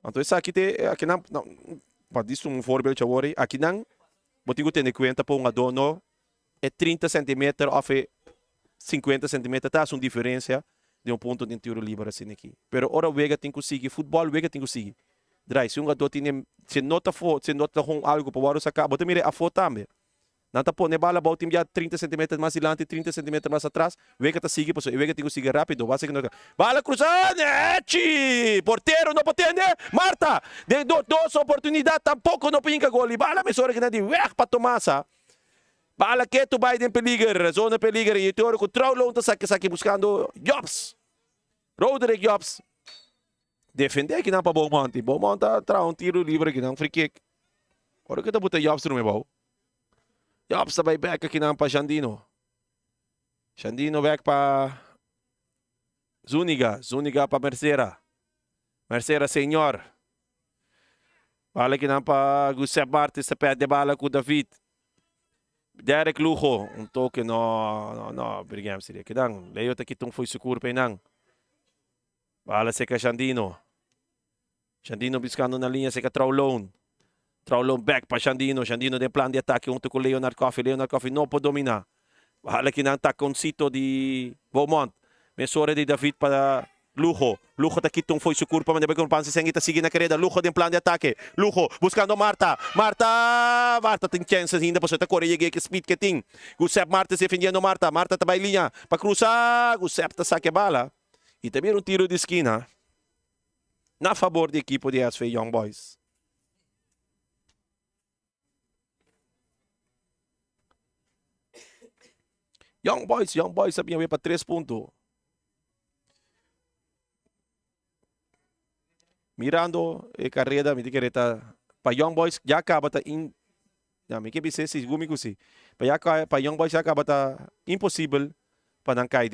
Então isso aqui não para isso voorbeeld hoor. Aqui não, wat ik ten conta para um adono é 30 cm ou 50 cm, tá uma diferença de ponto de tiro livre assim aqui. Pero ora wega tem conseguir futebol, wega tem conseguir. Drai, se um adono tem se nota com algo para o sacar, bota mire a foto também. Nanta po ne bala bautim ya 30 cm mais adiante, 30 cm mais atrás, wega tá seguir, pessoal, wega tem conseguir rápido, basta que não. Bala cruzada, porteiro não pode atender, Marta, de duas oportunidades, tampouco não pinga gol, bala Mesora que não de para tomar essa. Bala que tu vai em peligro, zona peligro, e teoro com Traulon tá saque buscando Jobs. Roderick Jobs. Defender aqui não para Beaumont, Beaumont tá um tiro livre aqui não, free kick. Ora que tá bota Jobs no meu. Jobs sabay back aqui na para Xandino. Xandino back para Zuniga para Mercera Senhor. Bala aqui na para Giuseppe Martes, sa perde bala com David. Derek Lujo, toque no, brigamos seria. Kedang, Leo aqui tung foi seguro penang. Bala seca Xandino. Xandino buscando na linha seca Traulon. Traulon back para Xandino. Xandino de plano de ataque junto com Leonard Coffey. Leonard Coffey não pode dominar. Bahala que não taconcito de Beaumont. Mesora de David para Lujo. Lujo tá quitong foi seguro para mandar com pansi sengita sigue na querida. Lujo de plano de ataque. Lujo buscando Marta. Marta tem chances ainda para você correr que speed que tem. Giuseppe Marta se defendendo Marta. Marta tá linha para cruzar. Giuseppe tá saque bala. E também tiro de esquina na favor da equipe de SV Young Boys. Young Boys sabia para 3 pontos. Mirando a carreira, me diga para Young Boys já acaba tá já me que dizer se gumi kusi. Para Young Boys já acaba tá impossível para não cair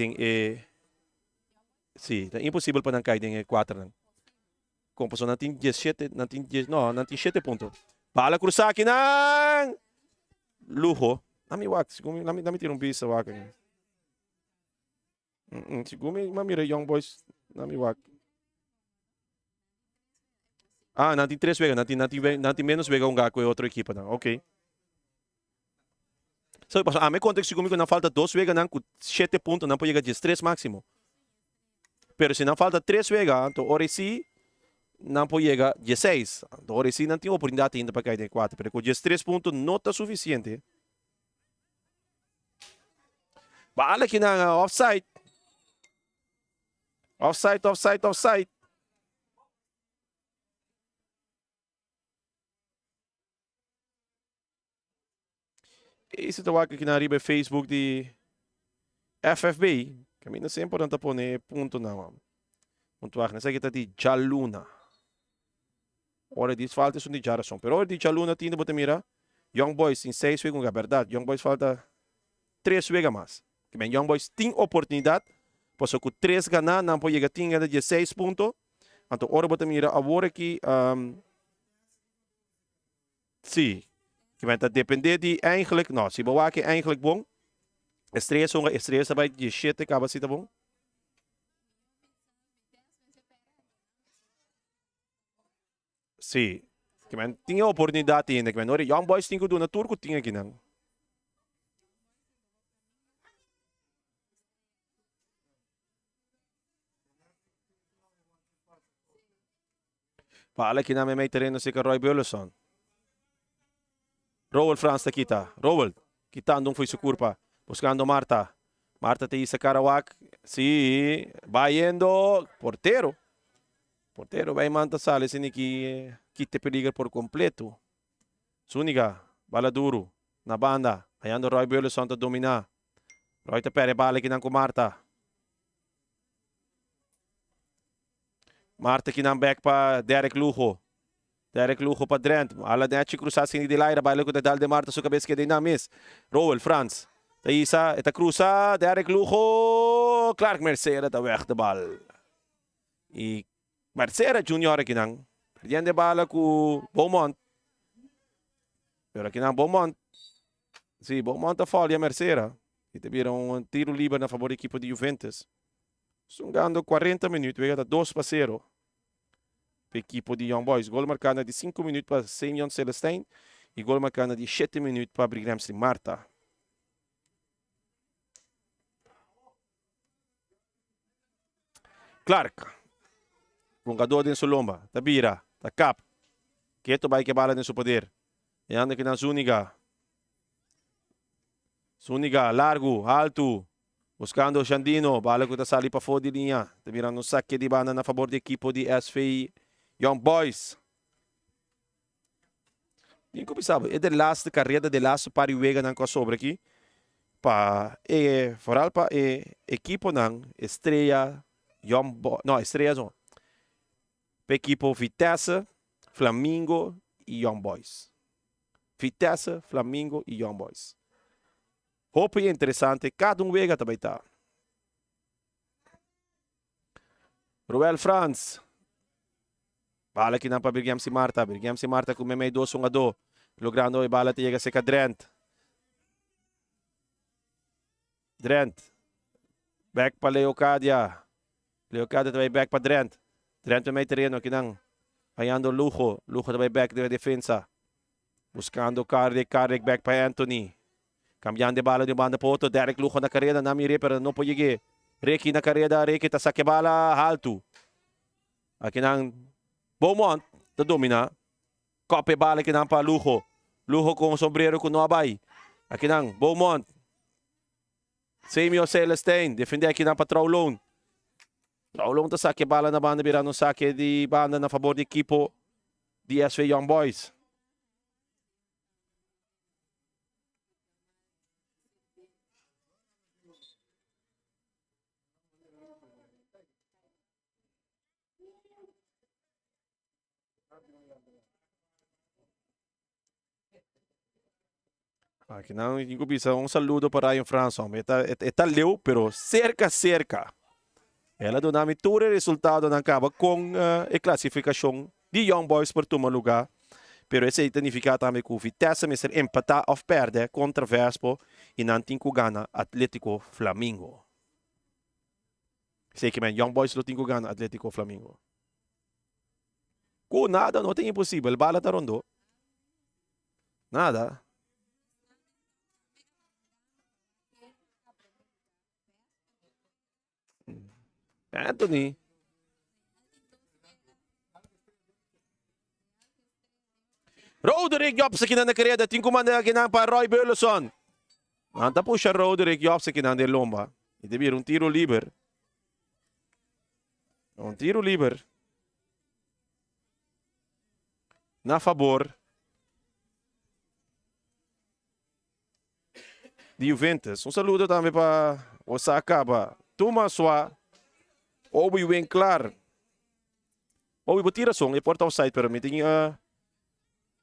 sim, tá impossível para não cair em 4 não. Com pessoa não tem 17, não tem 10, não tem 7 pontos. Bala cruzar aqui não. Lujo. Nami wak, sigumi nami tira bisa wak. Sigumi mamira Young Boys nami wak. Ah, nanti 3 vega, nanti menos vega um gaco e outra equipa não. Ok. So, a me conta que se comigo não falta 2 vega não, com 7 pontos não pode chegar a 3 máximo. Pero se não falta 3 vega, então ora sim não pode chegar a 16. Então ora sim não tem oportunidade ainda para cair em 4, pero com 13 pontos não está suficiente. Bala aqui na offside. Offside. Esse tawa aqui na riba Facebook de FFB. Kami na sempre não tá pondo ponto não. Pontuar nessa kita de Jaluna. Ora diz falta isso de Jarason. Pero ora de Jaluna tinha botar mira. Young Boys em 6 vegas, é verdade. Young Boys falta 3 vegas mais. Que bem, Young Boys tem oportunidade. Posso com 3 ganhar, não pode chegar a 16 pontos. Então ora botar mira agora aqui sim. Que bem, tá depender de eigenlijk, não, se boa que eigenlijk bom. Estreia vai de 7 acaba se tá bom. Sim. Que man, tinha oportunidade ainda. Que man, ora, Young Boys tinha que do na turco, tinha aqui não. Fala que na me terreno si Roy Björlesson. Rowell Franz tá kita. Rowell, quitando foi su curpa. Buscando Marta. Marta te dice Karawak. Sí, va yendo. Portero. Portero vai manta sale sin que quite peligro por completo. Zúñiga, bala duro. Na banda. Ayando Roy Björlesson ta dominar. Roy te pere bala kinang com Marta. Marta kinang back pa Derek Lujo. Derek Lujo para Drent. Ala net cruzar sin de Laira. Baila com o dedal de Marta. Sua cabeça que de Namis. Rowell, Franz. Isa, eta cruza. Derek Lujo. Clark Mercera tá weg de bal. E Mercera Junior aqui não. Perdendo de bala com Beaumont. Pero aqui não, Beaumont. Sim, Beaumont tá falha Mercera. E tiveram um tiro livre na favor da equipe de Juventus. Sungando 40 minutos. Vega 2-0. Para a equipe de Young Boys. Gol marcado de 5 minutos para Semyon Celestine. E gol marcado de 7 minutos para Brighamsli Marta. Clark. Jogador em sua lomba. Tabira. Tá cap. Quieto vai que bala em seu poder. E anda aqui na Zúñiga. Zúñiga, largo, alto. Buscando o Xandino. Bala que está sali para fora de linha. Tá virando um saque de banda na favor da equipe de SFI Young Boys. Bem como sabe, é de last carreira de last para o Vega não sobre aqui. Para foral para equipe não estreia Young Boys, não estreia não. Para equipe Vitesse, Flamengo e Young Boys. Vitesse, Flamengo e Young Boys. Roupa é interessante, cada Vega também tá. Roel Franz. Bala aqui na para Brighamsli Marta. Brighamsli Marta com meio 2-1-2. Logrando a bala te chega a seca Drent. Drent. Back para Leocadia. Leocadia também back para Drent. Drent também terreno aqui não. Ayando Lujo. Lujo também back da defensa. Buscando Carrick back para Anthony. Cambiando de bala de banda para outro. Derek Lujo na carreira. Não mire, pero não pode chegar. Ricky na carreira. Ricky tá saque bala alto. Aqui não. Beaumont, tá domina. Cope bala aqui não para Lujo. Lujo com o sombreiro com Noabay. Aqui não, Beaumont. Semyon Celestine. Defende aqui não para Traulon. Traulon tá saque bala na banda. Virando saque de banda na favor da equipe de SV Young Boys. Aqui não, incubisa, um saludo para Ryan Franson. Está leu, pero cerca. Ela do nome todo o resultado na acaba com a classificação de Young Boys por tomar lugar. Pero esse significa também que o Vitesse vai ser empatar ou perder contra Vespo e não tem que ganhar Atlético Flamengo. Sei que men Young Boys não tem que ganhar Atlético Flamengo. Com nada não tem impossível. Bala tá rondo. Nada. Anthony. Roderick Jobs aqui na carreira. Tem comanda aqui na para Roy Burleson. Anta po siya Roderick Jobs aqui na Lomba. E deve ir tiro livre. Tiro livre. Na favor de Juventus. Saludo também para Osaka. Thomas Swa. Obi Wen Clar. Obi botira song. E porta offside pero meeting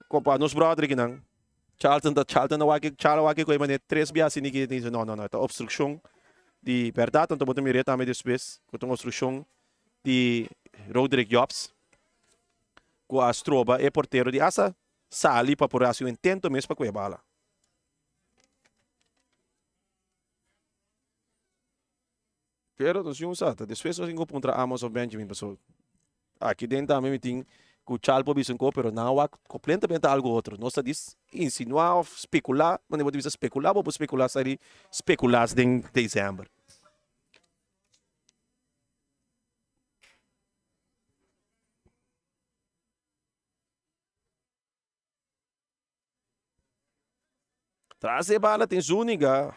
compa nos brother aqui não. Charlton na waki ko manet 3 bias ini kita no. Ito obstruction di verdade tanto botam mireta também depois. Kutong obstruction di Roderick Jobs. Com a Stroba e porteiro de asa sali para por assim intento mesmo para a bala. Pero nós vimos ata depois nós contra Amos of Benjamin pessoal. Aqui dentro também tem que o Chalpo bisunco pero não há completamente algo outro. Nós diz insinuar, especular, mas não podemos especular, vamos especular sari especular em dezembro. Traz a bala tem Zuniga.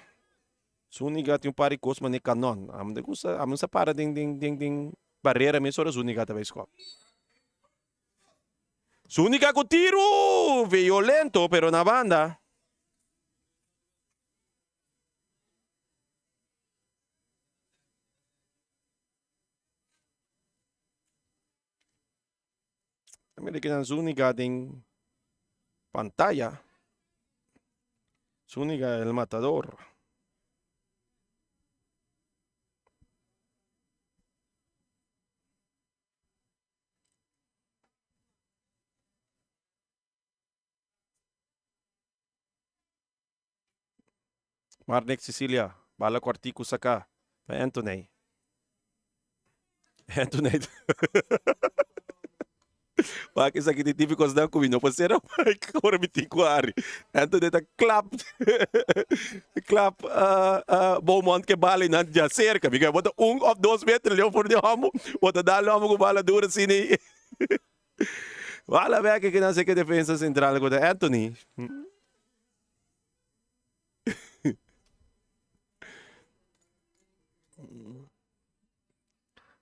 Zuniga tem pari cosma ne canon. Amo sa para ding barreira mesmo ora Zuniga também escola. Zuniga com tiro violento, pero na banda. Americana Zuniga ding pantalla. Zuniga el matador. Marnek Sicilia. Bala Quartico Saka. Anthony. Bakit sa típicos da kung no pasera Mike or mitikuari. Anthony ta clap Beaumont que bala nandiya cerca. Biga bota 1 of 2 metros leo por de amo. Bota dalo amo ko bala dura sini. Wala ba que kinasa que defensa central ko da Anthony.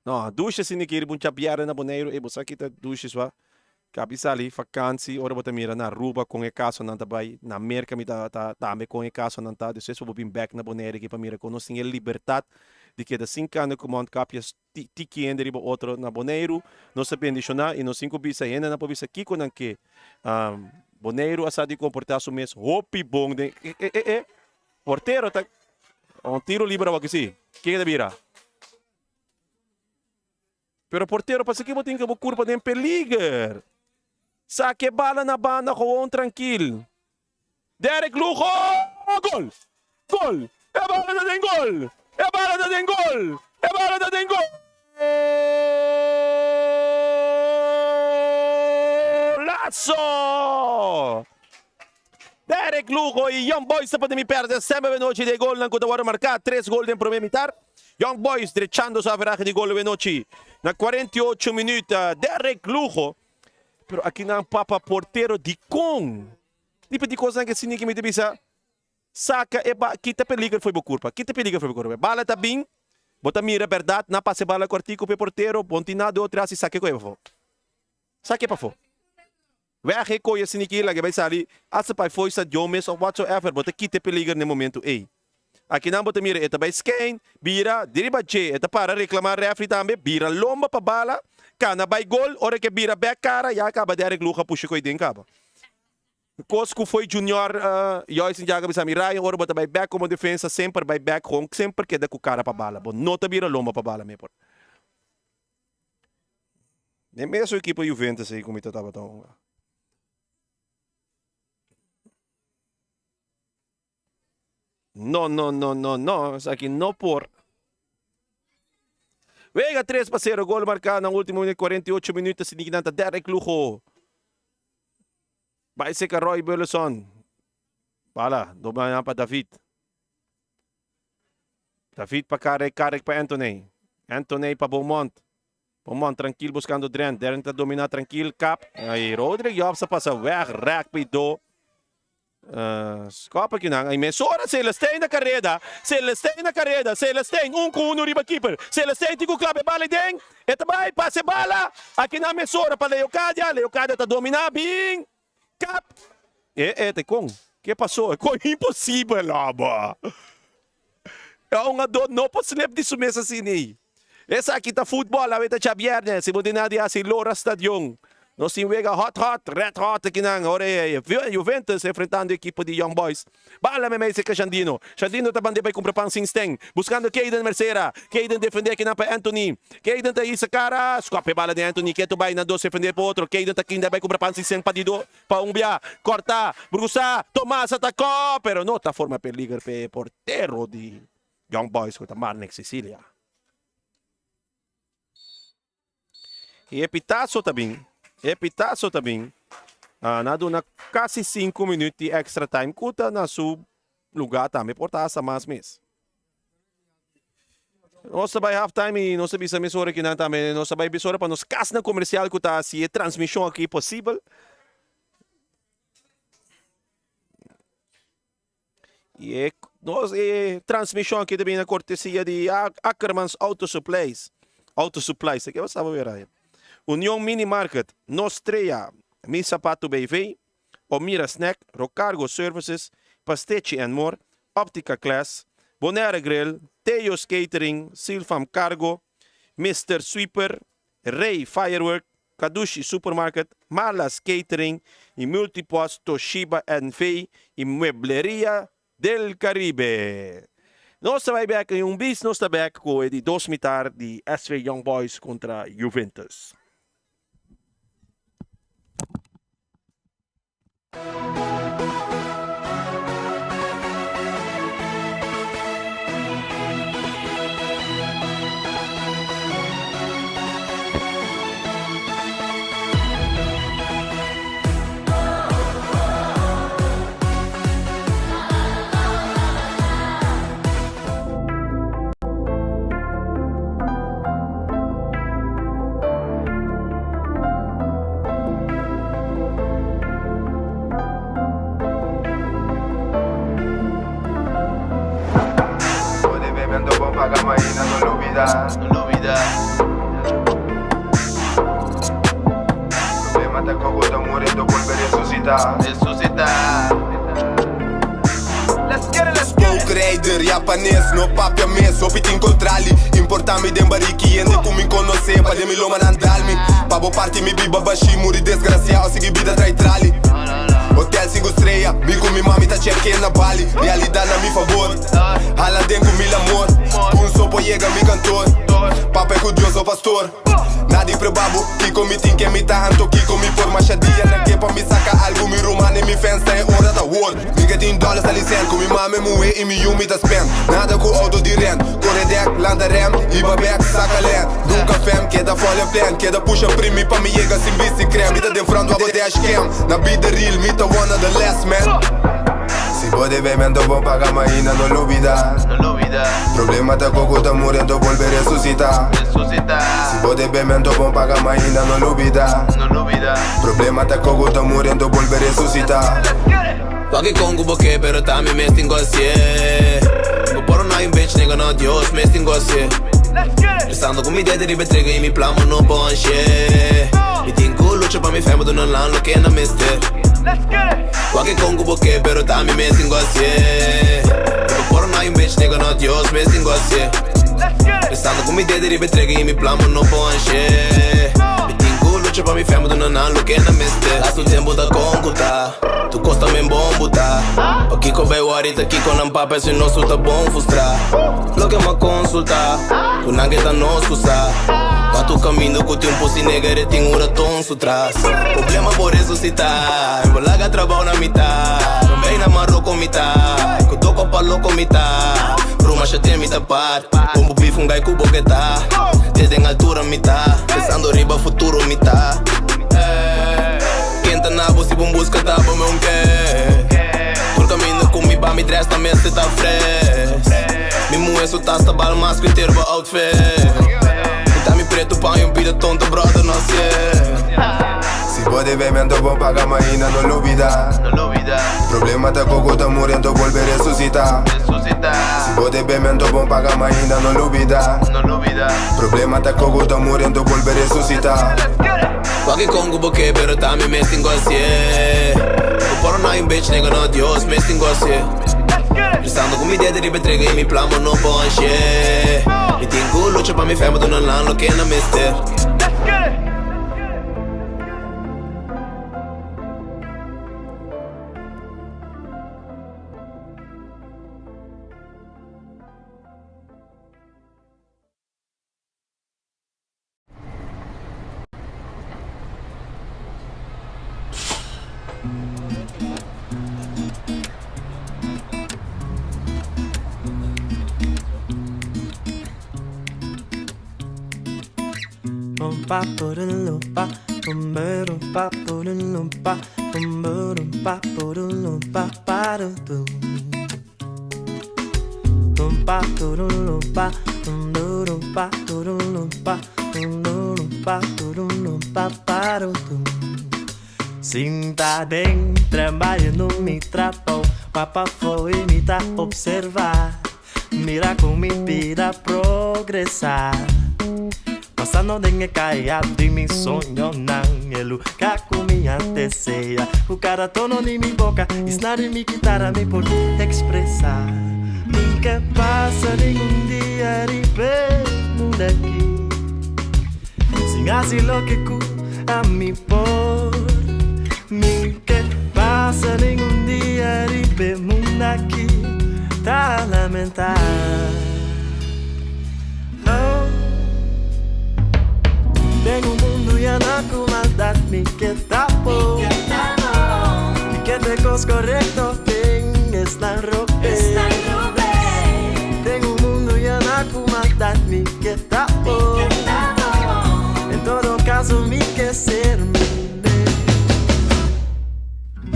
No, duše si nikiri buncha biara na Boneiro, bosa kita duše swa. Kabisa ali vakantie, ora bota mira na Aruba com e caso nan tabay, na Amerika mi tame com e caso nan ta, depois vou bim back na Boneiro que para mira com nós tinha liberdade de que da 5 anos como capias tiki ender ibo outro na Boneiro, nós sabemos dicionar e nós 5 bisa ainda na pobisa aqui com que Boneiro asa de comportar su mes hopi bom de porteiro tá tiro livre aqui sim. Que da vira? Pero porteiro passa que botin que bo curva de peligro. Saque bala na banda com tranquilo. Derek Lujo! Gol! Gol! É bala da den gol! É bala da den gol! É bala da den gol! Lazo! Derek Lujo e Young Boys se podem perder sempre veloce de gol não conta marcar 3 gols em primeiro mitad. Young Boys diretando sua veraje de gol veloce na 48 minutos. Derek Lujo. Pero aqui não papa porteiro de com. Tipo de coisa que se me bisa saca e kita peligro foi curva. Kita peligro foi curva. Bala tá bem. Bota mira verdade, na passe bala cortico pe porteiro, pontinado outra se saque coi fo. Saque pa fo. Weg coi se nikila que vai sair. Asa pai foi sa Jomes ou whatsoever, bota kita peligro no momento ei. Aqui não bota mira, eta vai scan, bira, diriba che, eta para reclamar referee também, bira lomba pa bala, kana vai gol, ora que bira back cara, ya acaba de Derek Lujo puxa coi den caba. Cosco foi junior, Joyce Ndiaga bisami Ryan Orba também back como defesa, sempre vai back home, sempre que com o cara para bala, bom, não te vira lomba para bala, me por. Nem mesmo a equipa Juventus aí como estava tão. Não, isso aqui não por. Vega 3-0, gol marcado no último 48 minutos, sinignan Derek Lujo. Vai ser que Roy Burleson. Bala, domayan pa David. David pa Karek pa Anthony. Anthony pa Beaumont. Beaumont tranquilo buscando Dren. Dren tá dominar tranquilo. Cap. Aí Rodrigo Jobs passa weg. Raak bij do. Skopa que não. Aí Mensora, Celestijn na carreira. Celestijn na carreira. Celestijn, com riba keeper. Celestijn tigo clave bala deng. Eta vai, passe bala. Aqui na Mensora para Leocadia. Leocadia tá dominar bem. Cap. Te kong. Que passou? É impossível, laba. É um ador não pode sleep disso mesmo assim. Essa aqui tá futebol, lá vai tá Xavier, né? Se você não diz Lora Stadion. Nós temos red hot aqui na hora. Juventus enfrentando a equipe de Young Boys. Bala me que Xandino. Xandino também vai comprar pão Singsteng. Buscando Keiden Mercera. Keiden defender aqui na para Anthony. Keiden tá isso, cara. Escope bala de Anthony. Que tu vai na doce defender para outro. Keiden tá aqui ainda vai comprar pão Singsteng para Dido. Para Umbia. Corta. Brusa. Tomás atacou. Pero não tá forma per ligar per portero de Young Boys contra Marnek Sicilia. E Epitaço também. Nado na quase 5 minutos de extra time. Kuta na seu lugar também. Portaça mais mês. Nós vai half time e nós sabemos emissora aqui também. Nós vai emissora para nos cas na comercial que tá se transmissão aqui possível. E nós transmissão aqui também na cortesia de Ackermans Auto Supplies. Isso aqui você vai ver aí. União Mini Market, Nostreia, Mi Sapato BV, Omira Snack, Rocargo Services, Pastechi and More, Optica Class, Bonera Grill, Teos Catering, Silfam Cargo, Mr. Sweeper, Ray Firework, Kadushi Supermarket, Malas Catering, e Multipost Toshiba NV, e Muebleria del Caribe. Nós vai back em bis, nós está back com o de 2 mitar de SV Young Boys contra Juventus. Paga mañana, no lo olvidas. Problema tá com o morrendo, volver a ressuscitar. Smoke Raider, japonês, no papel mês, opit incontrali. Importa-me de bariki, ende com me conhecer, para de me loma andalmi. Pabo parte me biba baixi, muri desgraciado, segui vida trai trali. Hotel 5 estrelas, me com mi mami tá chequeando na Bali. Realidade na mi favor, hala dengo mil amor. Um sopo chega mi cantor, papai com Deus o pastor. Nada improbável, que com mi tem que me tá anto, que com mi por machadia. Na que pra me sacar algo, mi rumano e mi fans tá em hora da world. Nigga tem dólares tá licen, com mi mami moe e mi yumi tá spend. Nada com auto de rent, corredec, landa rem, iba back, saca len. Nunca fem, queda folha plan, queda puxa primi pra mi chega sem bici creme. Vida de front, wabo de scam, na vida real, mi tá one of the last man. Si pode bebendo bom paga maína, no lo olvidas. Problema tá coco tá morrendo, volver a ressuscitar. Si pode bebendo bom paga maína, no lo olvidas. Problema tá coco tá morrendo, volver a ressuscitar. Waki Congo boque, pero también me estingo así. No por no hay un bitch, nigga, no Dios, me estingo así. Estando con mi dedo de betrega y mi plamo no ponche. Mi tingo lucha pa' mi fama, do non lan lo que no mister. Waki Congo boque, pero también me estingo así. No por no hay un bitch, nigga, no Dios, me estingo así. Estando con mi dedo de betrega y mi plamo no ponche. Mi tingo lucha pra mi fama do nanan lo que na mister. Lasto tempo da concuta, tu costa men bom buta. Aqui com bem warita, aqui com não papas e nosso tá bom frustrar. Lo que ma consulta, tu nangue tá nos cusa. Mas tu caminho com o tempo se nega e tem um raton sutras. Problema por ressuscitar, embolaga trabalho na mitad. Também na marro com mitad, que toco palo com mitad. Bruma já tem mitad par, como bife gai com boqueta. Desde em altura mitad, pensando riba futuro mitad. Quem tá na bolsa e busca tá bom meu quê. Por caminho com mi ba mi dress também se tá fresh. Mi mueso tá bal mas que ter ba outfit. Tá mi preto pão e vida tonta brother não sei. Si puede bebendo bom paga mas ainda não olvida. Problema tá coco tá morrendo volver ressuscitar. Si puede bebendo bom paga mas ainda não olvida. Problema tá coco tá morrendo volver ressuscitar. Pagi Congo porque pero tá me mestingo assim. Por não um bitch nigga no Dios mestingo assim. Pensando com mi dedo de betrega e mi plamo no ponche. E tenho lucha pra mi fama do nanan lo que na mister. Pa porulumpa, pumberumpa, porulumpa, pumberumpa, porulumpa, parudum. Umpa turulumpa, umdurumpa, turulumpa, umdurumpa, turulumpa, parudum. Sinta bem, trabalho no me trapou, papa foi me tá observar, mira com me pira progressar. Passando de caia de mi sonho nangelu Kaku mi anteceia O cara tono de mi boca Esnar mi guitarra me por expressar Nunca passa nenhum dia ribeiro daqui Sem asilo que cu a mi por Nunca passa nenhum dia ribeiro daqui Tá lamentar Tengo un mundo ya na maldad mi que tapo Mi que te cos correcto es la ropa Tengo un mundo ya na maldad mi que tapo En todo caso mi que ser mi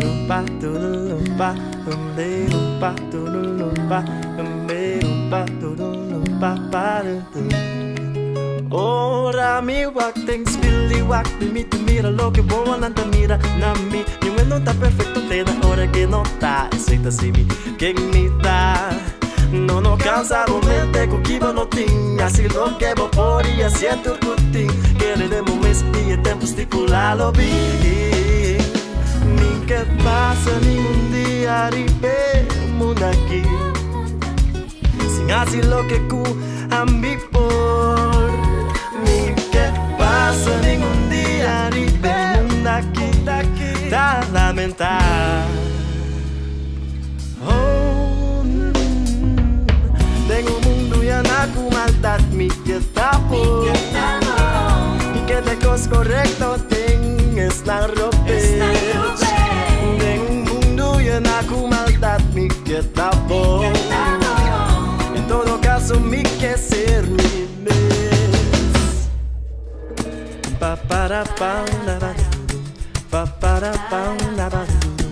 Lumpa tulumpa lumpa tulumpa lumpa tulumpa Ora mi wak tem spilli wak mi te mira lo que boa nanta mira na mi Ninguém não tá perfeito tem na hora que não tá Aceita se mi quem me tá Não no cansa momento com que não tinha Se lo que vou por e siento cutin Queremos mês e tempo estipulado bem Ni que passa nenhum dia ribemos daqui Sem assim lo que cu ambipor Passa nenhum dia ribeiro daqui Tá lamentar Tenho um mundo e na com maldade me que tapo E que te cos correcto tem esta roupa Tenho um mundo e na com maldade me que tapo Em todo caso me que ser mi Pa para pau na badu, pa para pau na badu,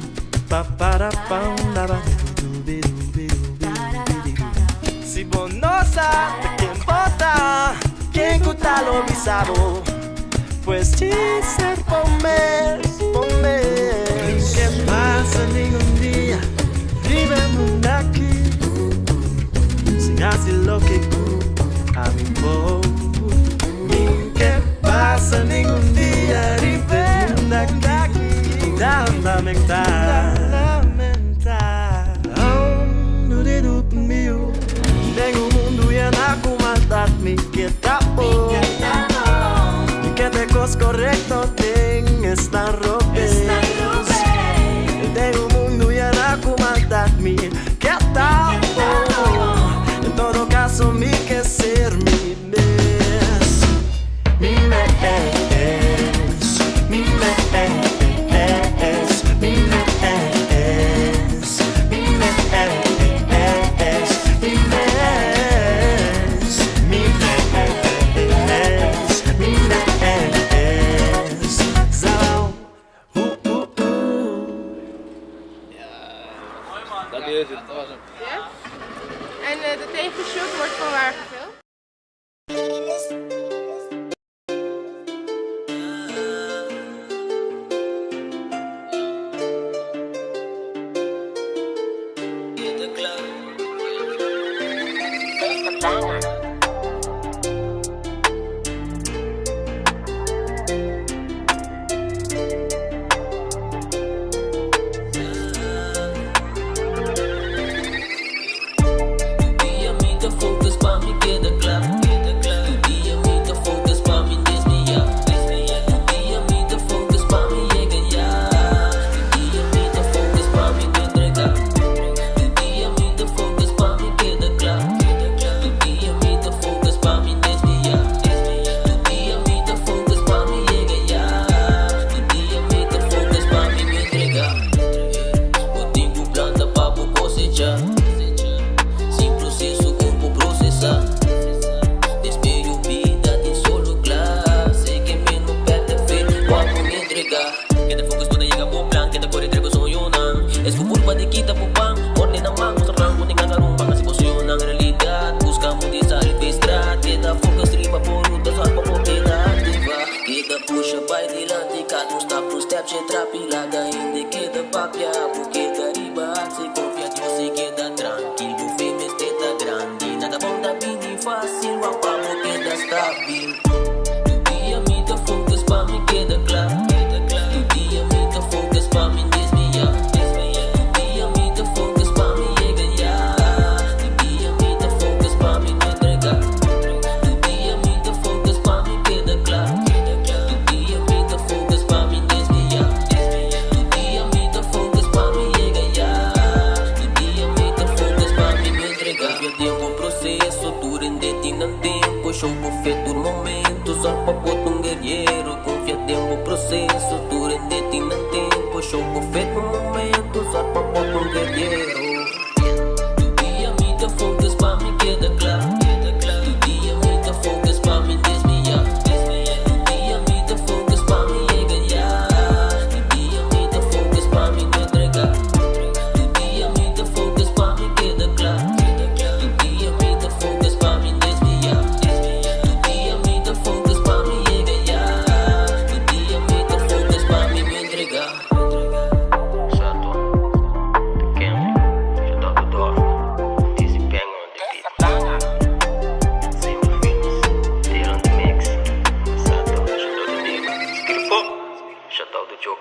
pa para pau na badu, biru biru biru. Si bonosa, quem bota, quem cuta lo bisabo, pues dizer pomer. Que passa nenhum dia, vivemos daqui, sem asilo que a mim povo. Passa nenhum dia ribeiro daqui Dá lamentar Tenho um mundo e na com maldade me que tapo E que te cos correcto está Rubens. Eu tenho o mundo e ela comandar-me. Que tal? Em todo caso, me quer ser mi mes. Mi mes. Mi mes. Mi mes. Mi mes. Mi mes. Mi mes. Mi mes. Zo. Ja? En de tegenshoot wordt van waar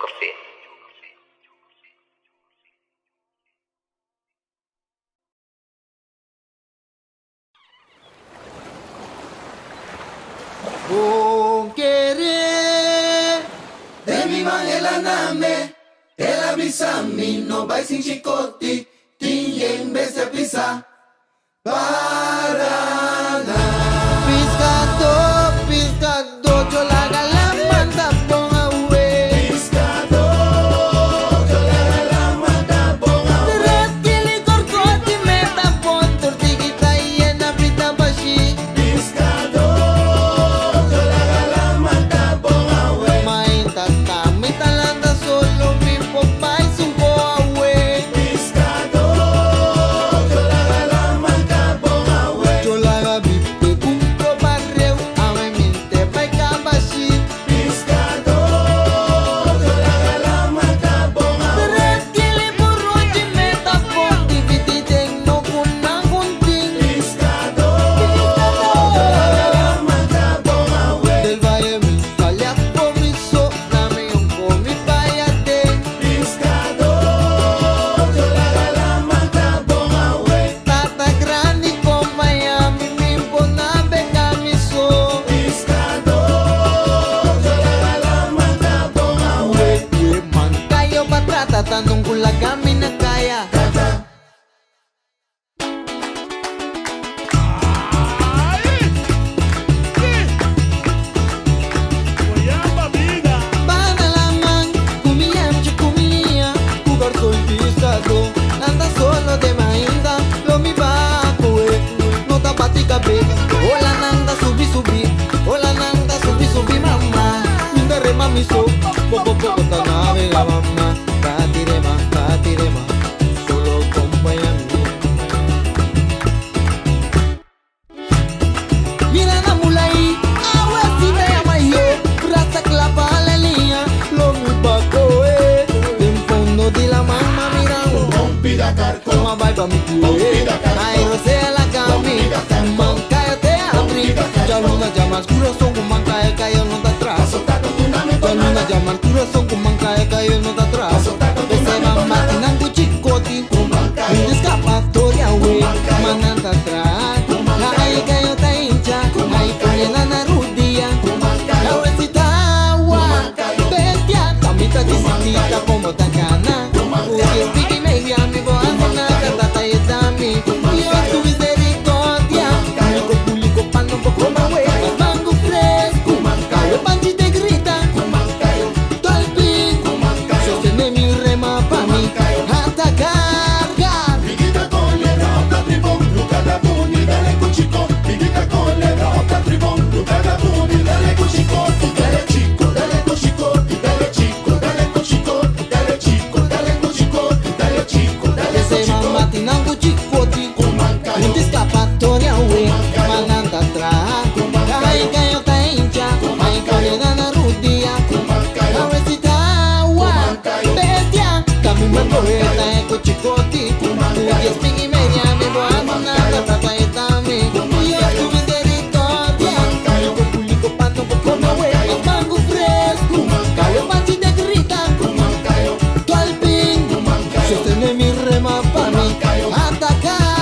gefilmd? Con querer de mi manela name, ela brisa mi no vai sin chicote, tinha em vez de prisa. Paraná. Piscador, piscador, yo la galamanda pon away. Piscador, yo la galamanda pon away. Restili corcote meta pon tortiguita y en la brita bashi. Piscador, yo la galamanda pon away. Mainta kami talanda solo mi popay sungko away. Piscador, yo la galamanda pon away. tanong kula kami na kaya. Bana lamang, kumiyam siya kumiya, kugar soy pisado, nanda solo de mainda, lo mi baco no tapati kabe, hola nanda subi, hola nanda subi mama, minda re mami so, poco tanave la mamma, katirema, solo acompañame. Mira na mulai, awe si me amayo, rasa clapa la línea, lo mi baco en fondo de la mamma mira un rompida carco, ma vai pa mi cuore, ay no sea la cami, mancayo te abri, ya luna llama al corazón con mancayo cayo no te atrás, ya luna llama al corazón con mancayo cayo no te atrás, ese mamá tinango chicoti, un escapatoria we, mananda atrás, ay cayo te hincha, ay cayo na rudia, la recita agua, bestia, camita chiquitita como tacana, uy piqui media mi voz na cantata y dami, y es tu misericordia, público pan un poco más wey, mango fresco, cayo panchi te grita, talpín, sostiene mi rema pa' mí, hasta cargar. Ese mamá tinango chicoti, un escapatoria we, mananda atrás, ay cayo te hincha, ay cayo na rudia, la recita agua, bestia, camino poeta eco chicoti, tu 10 piqui media mi voz na tata y dami, y es tu misericordia, cayo público pando poco más we, mango fresco, cayo panchi te grita, tu alpín, sostiene mi rema pa' mí, hasta cargar.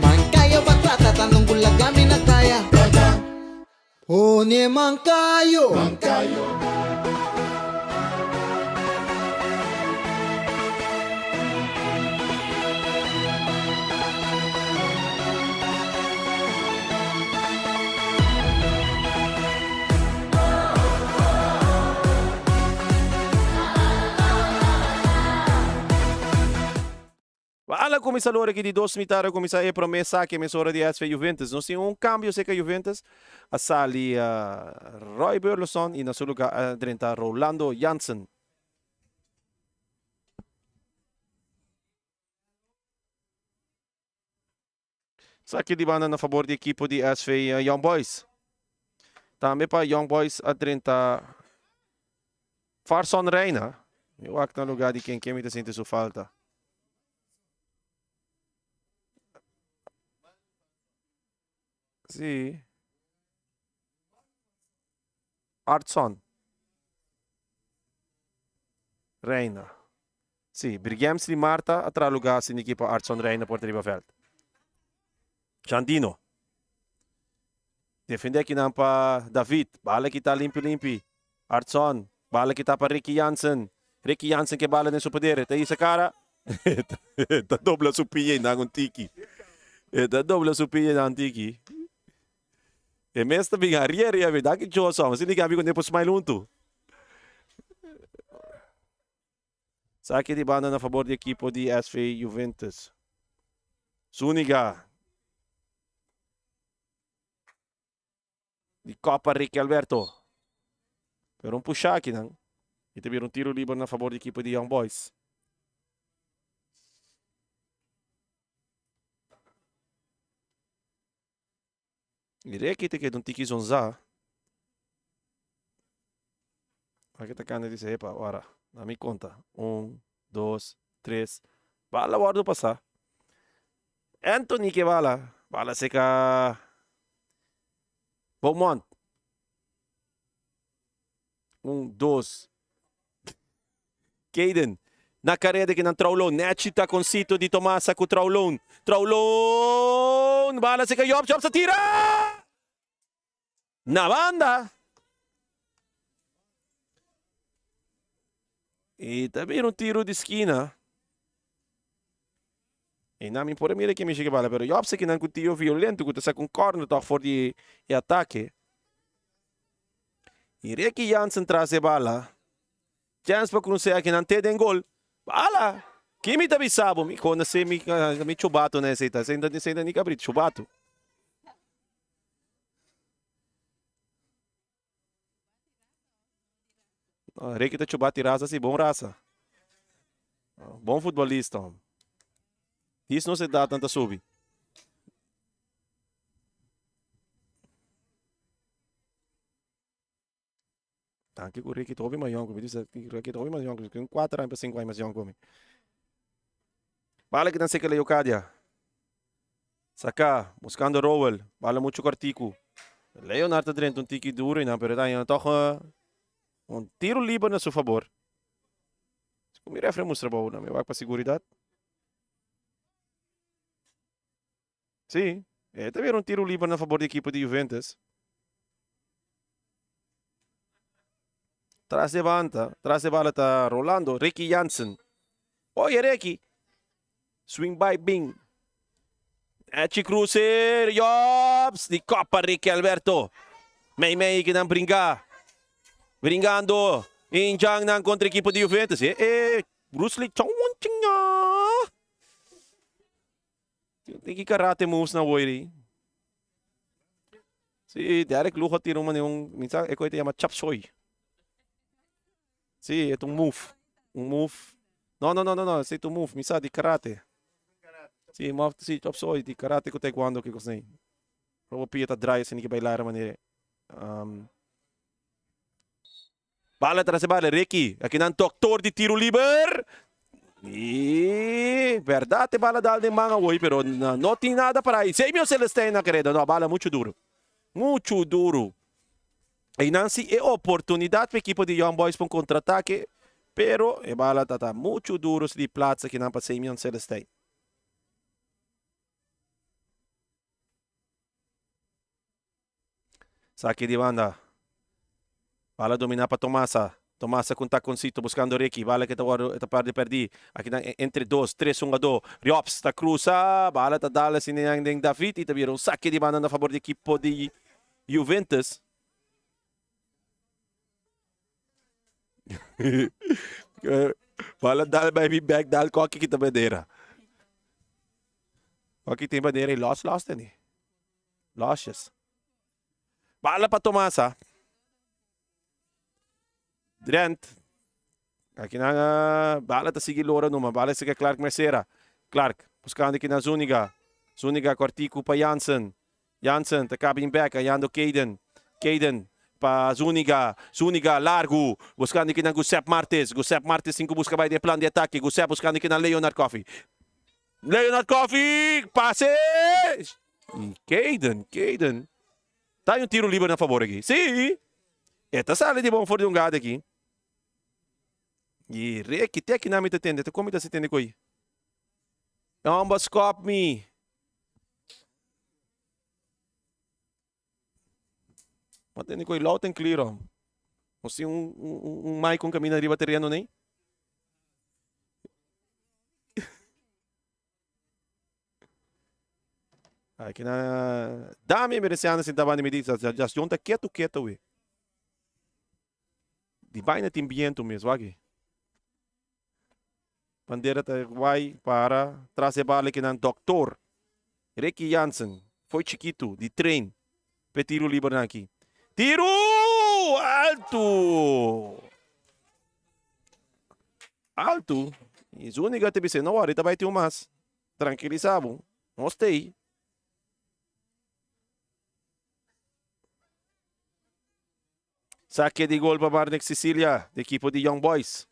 Mancayo patrata tanong kula kami na kaya. Oh, ni mancayo. Alla comissalore che di dos mitare comissa e promessa che mesora di SV Juventus. Non sia un cambio se che Juventus a sali Roy Burleson in assoluto drenta Rolando Jansen. Sa che di banda a favore di equipo di SV Young Boys. Também para Young Boys a drenta Farson Reina. Eu acho que no lugar de quem me sente sua falta. Sì. Artson. Reina. Sì, Brighams di Marta a tra lugar in equipa Artson Reina por Ribaveld. Chandino. Defende aqui não para David. Bala que tá limpi. Artson. Bala que tá para Ricky Jansen. Ricky Jansen que bala nesse poder. Tá aí essa cara. Tá dobla supinha na tiki. Tá dobla supinha na tiki. E mesmo também a ria a verdade que eu sou, mas ele quer vir depois mais junto. Saque de banda na favor da equipe de SV Juventus. Zuniga. De Copa Ricky Alberto. Per un puxar aqui, não? E teve tiro livre na favor da equipe de Young Boys. Direi que tem que um tiki zonza. Aqui tá cana dice, epa, ora, na minha conta. 1, 2, 3. Bala guardo passar. Anthony que bala. Bala seca. Beaumont. 1, 2. Caden. Na carrera que não Traulon. Netchita com Cito de Tomasa com Traulon. Traulon! Bala si Jobs. Jobs sa tira! Na banda! E também um tiro de esquina. E namin por mira que me chega bala, pero Jobs que não tiro violento, que tá com corner toch voor die ataque. E Ricky Jansen traz a bala. Chance para cruzar que não tem gol. Bala! Kimi tabi sabo mi kung nasi mi chubato na sita. Sa ni kabrit chubato. Ricky ta chubati raça si bom raça. Bom futebolista. Isso não se dá tanta subi. Tanki ko Ricky Tobi mais young, diz Ricky Tobi mais young, com 4 anos para 5 anos mais young comigo. Bala que não sei que le Eucadia. Saka, buscando Rowell, bala muito cortico. Leonardo dentro um tiki duro, não, pero daí toch um tiro livre a seu favor. Como me refere mostra bom, não me vai para seguridade. Sim, é também um tiro livre a favor da equipe de Juventus. Tras de bala tá Rolando, Ricky Jansen. Oi, Ricky. Swing by Bing. Echi Cruiser, Jobs, di Copa Ricky Alberto. May que não brincar. Brincando. Injang ng contra equipo de Juventus. Bruce Lee. Tem que karate moves na Woiri. Si Derek Lujo tiro man yung minsan ito chama chop soy. Si itong move. Move. No. Si itong move. Minsan di karate. Si chop soy di karate ko taekwondo que kusnay. Provo pia ta dry sa que bailar man Bala atrás de bala, Ricky. Aqui não doctor de tiro livre. E verdade, bala dal de manga hoje, pero não tem nada para aí. 6 mil Celestine na querida. Não, bala muito duro. Muito duro. E não se é oportunidade para a equipe de Young Boys para um contra-ataque, pero a bala está muito duro de plaats aqui na para 6 mil Celestine. Saque de banda. Bala domina para Tomasa. Tomasa contact com Cito buscando Ricky. Bala que esta parte perdi. Aqui entre 2, 3, 1 a 2. Riops está cruza. Bala está dala sinayang ding David. E também um saque de banda na favor da equipe de Juventus. Bala dala baby back dal koki kita bandeira. Koki tem bandeira e lost ni. Lost. Bala para Tomasa. Drent. Aqui na bala tá seguindo Lora numa. Bala siga Clark Mercera. Clark buscando aqui na Zuniga. Zuniga cortico para Jansen. Jansen tá cabin back ayando Caden. Caden para Zuniga. Zuniga largo. Buscando aqui na Giuseppe Martes. Giuseppe Martes 5 busca vai de plano de ataque. Giuseppe buscando aqui na Leonard Coffee. Leonard Coffee. Passe. Caden. Tá um tiro livre na favor aqui. Sim. Esta sala de bom for de um gado aqui. E Ricky, tem que não me atende. Como está se atende com aí? Ambas cop me. Atende com aí, loud and clear. Ou se mic com caminho arriba terreno, nem? Aqui na... Dame mereciando se tava de medida. Já junta quieto, ué. Di bijna tem viento mesmo aqui. Bandeira vai para trás de bala aqui na Dr. Ricky Jansen. Foi chiquito, de trem. Para tiro livre aqui. Tiro! Alto! E a única que você não ahorita vai ter mais. Tranquilizado. Gostei. Saque de gol para Barnex Sicilia, da equipe de Young Boys.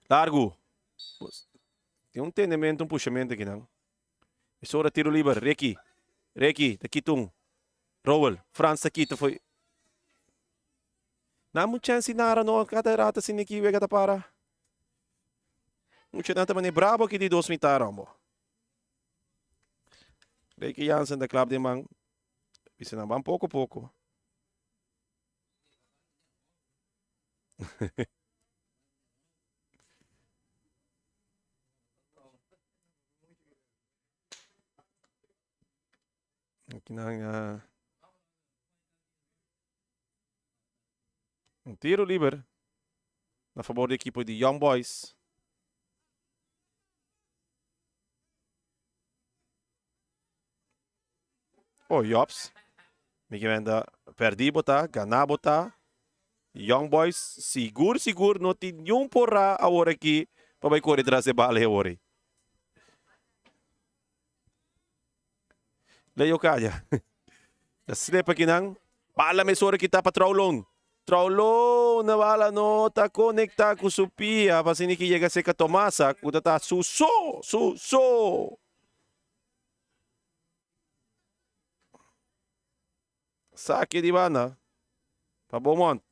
Largo. Tem um tendimento, um puxamento aqui, não? É hora tiro livre. Ricky, daqui tum. Rowell, Franz aqui, foi. Namun chance nara no kata rata sinikiwe kata para. Mucho nata mani bravo que de 2 mitaram mo. Ricky Jansen da club de man. Bisa na bang pouco. Aqui na um tiro livre a favor da equipe de Young Boys. Oh, Jops. Miguel perdi bota, ganar bota. Young Boys seguro não tem nenhum porra agora aqui para vai correr atrás de bala agora. Leo kaya. Naslepa kinang bala may sora kita pa Traulon. Traulon na bala no ta konekta ku supia pa sinikiya kasi ka Tomasa kuda ta suso. Saque de banda. Pa Beaumont.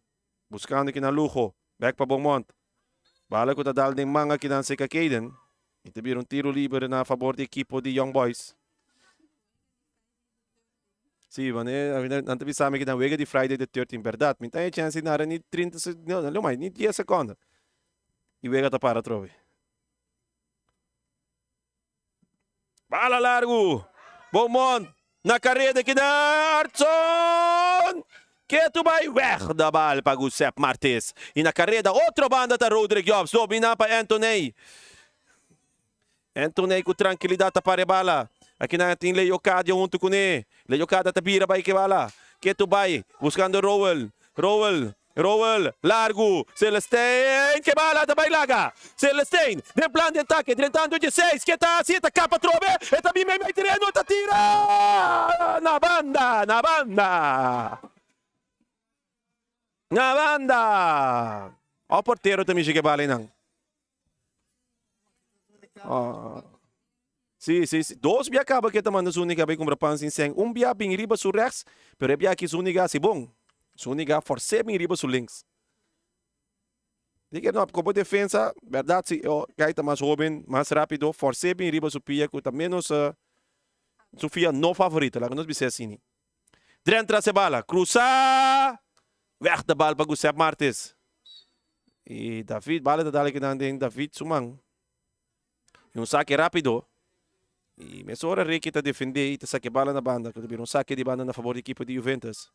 Buscando aqui na Lujo. Back pa Beaumont. Bala ko dal ng mga kinansi ka Caden. Itabir um tiro livre na favor da equipe de Young Boys. Sim, mano, antes de que na wega de Friday the 13th, verdade? Então é chance na ni 30 não mais, ni 10 segundos. E wega tá para trove. Bala largo. Beaumont na carreira aqui da Artson. Que tu vai weg da bal para Giuseppe Martes. E na carreira outra banda tá Rodrigo Jobs. Domina para Anthony. Anthony com tranquilidade para a bala. Aqui natin Leo Cadia junto com ele. Leo Cadia tabira vai que bala. Que tu vai buscando Rowell. Largo. Celestine. Que bala da bailaga. Celestine. De plan de ataque. 36. Que tá assim. Tá capa trove. E também me treino. Tá tira. Na banda. O porteiro também chega bala não. Sim. Dois bia acaba que tamando Zuniga bem com Brapansin sem bia bem riba sur rechts, pero bia que Zuniga se bom. Zuniga force bem riba sur links. Diga não, como defesa, verdade se o gaita mais jovem, mais rápido, force bem riba sur pia que também menos Sofia no favorita, lá que nós bise assim. Dentro da bala, cruza, weg da bala para Giuseppe Martes. E David, bala da dali que David Sumang. E saque rápido. E mesora Ricky tá defender e tá saque bala na banda. Quando vir saque de banda na favor da equipe de Juventus.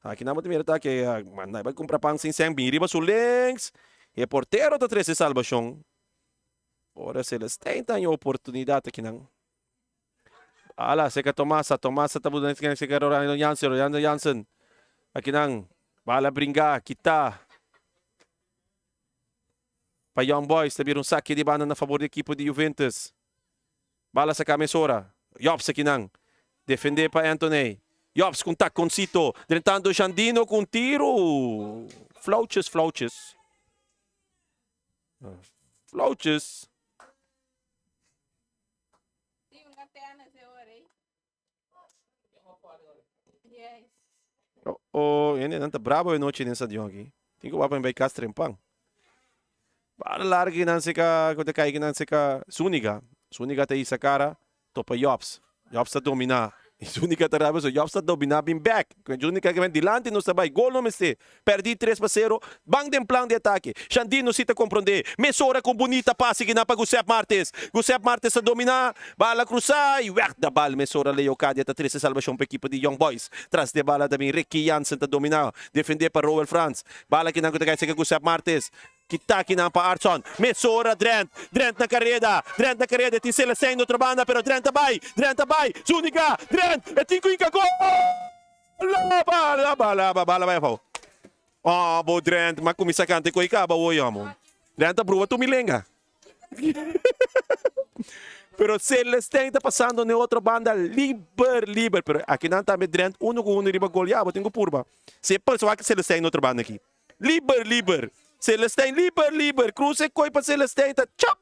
Aqui na primeira ataque, vai comprar pang sem bem riba sul links. E porteiro tá 13 salvação. Ora Celestine tem oportunidade aqui não. Ala, seca Tomasa tá budando que seca Rolando Jansen. Aqui não. Bala brincar, kita. Para Young Boys, tá vir saque de banda na favor da equipe de Juventus. Bala sa Camesora. Jobs aqui não. Defender para Anthony. Jobs contact com Cito. Tentando Xandino com tiro. Flauches. Ini nanti bravo noite nessa de aqui. Tem que ir para Castrempang. Bala larga não se ka, quando cai não se ka Zuniga tá aí sa cara, topa Jobs tá dominar. E Zuniga tá rabo, Jobs tá dominar bem back. Quando Zuniga que vem dilante, não sabe, gol não me se. Perdi 3-0, bang dem plan de ataque. Xandino se tá compreender. Mesora com bonita passe que na para Giuseppe Martes. Giuseppe Martes tá dominar, bala cruzar e weg da bala. Mesora Leo Cadia tá 13 salvação para equipe de Young Boys. Tras de bala também, Ricky Jansen tá dominar. Defender para Roel Franz. Bala que não consegue ser Giuseppe Martes. Kita na pa Arson. Mesora Drent na carreira. Tem Celestine outra banda, pero Drent vai. Zuniga, Drent. E tinco inca gol. Bala vai pau. Bo Drent, mas kumisa kante ko ikaba wo yamo. Drent bruwa tu milenga. Pero Celestine tá passando na outra banda liber. Pero aqui não tá me Drent 1-1 riba gol. Ya, tenho purba. Se pensa que Celestine na outra banda aqui. Liber. Celestine, liber. Cruz e coi para Celestine, tá chop.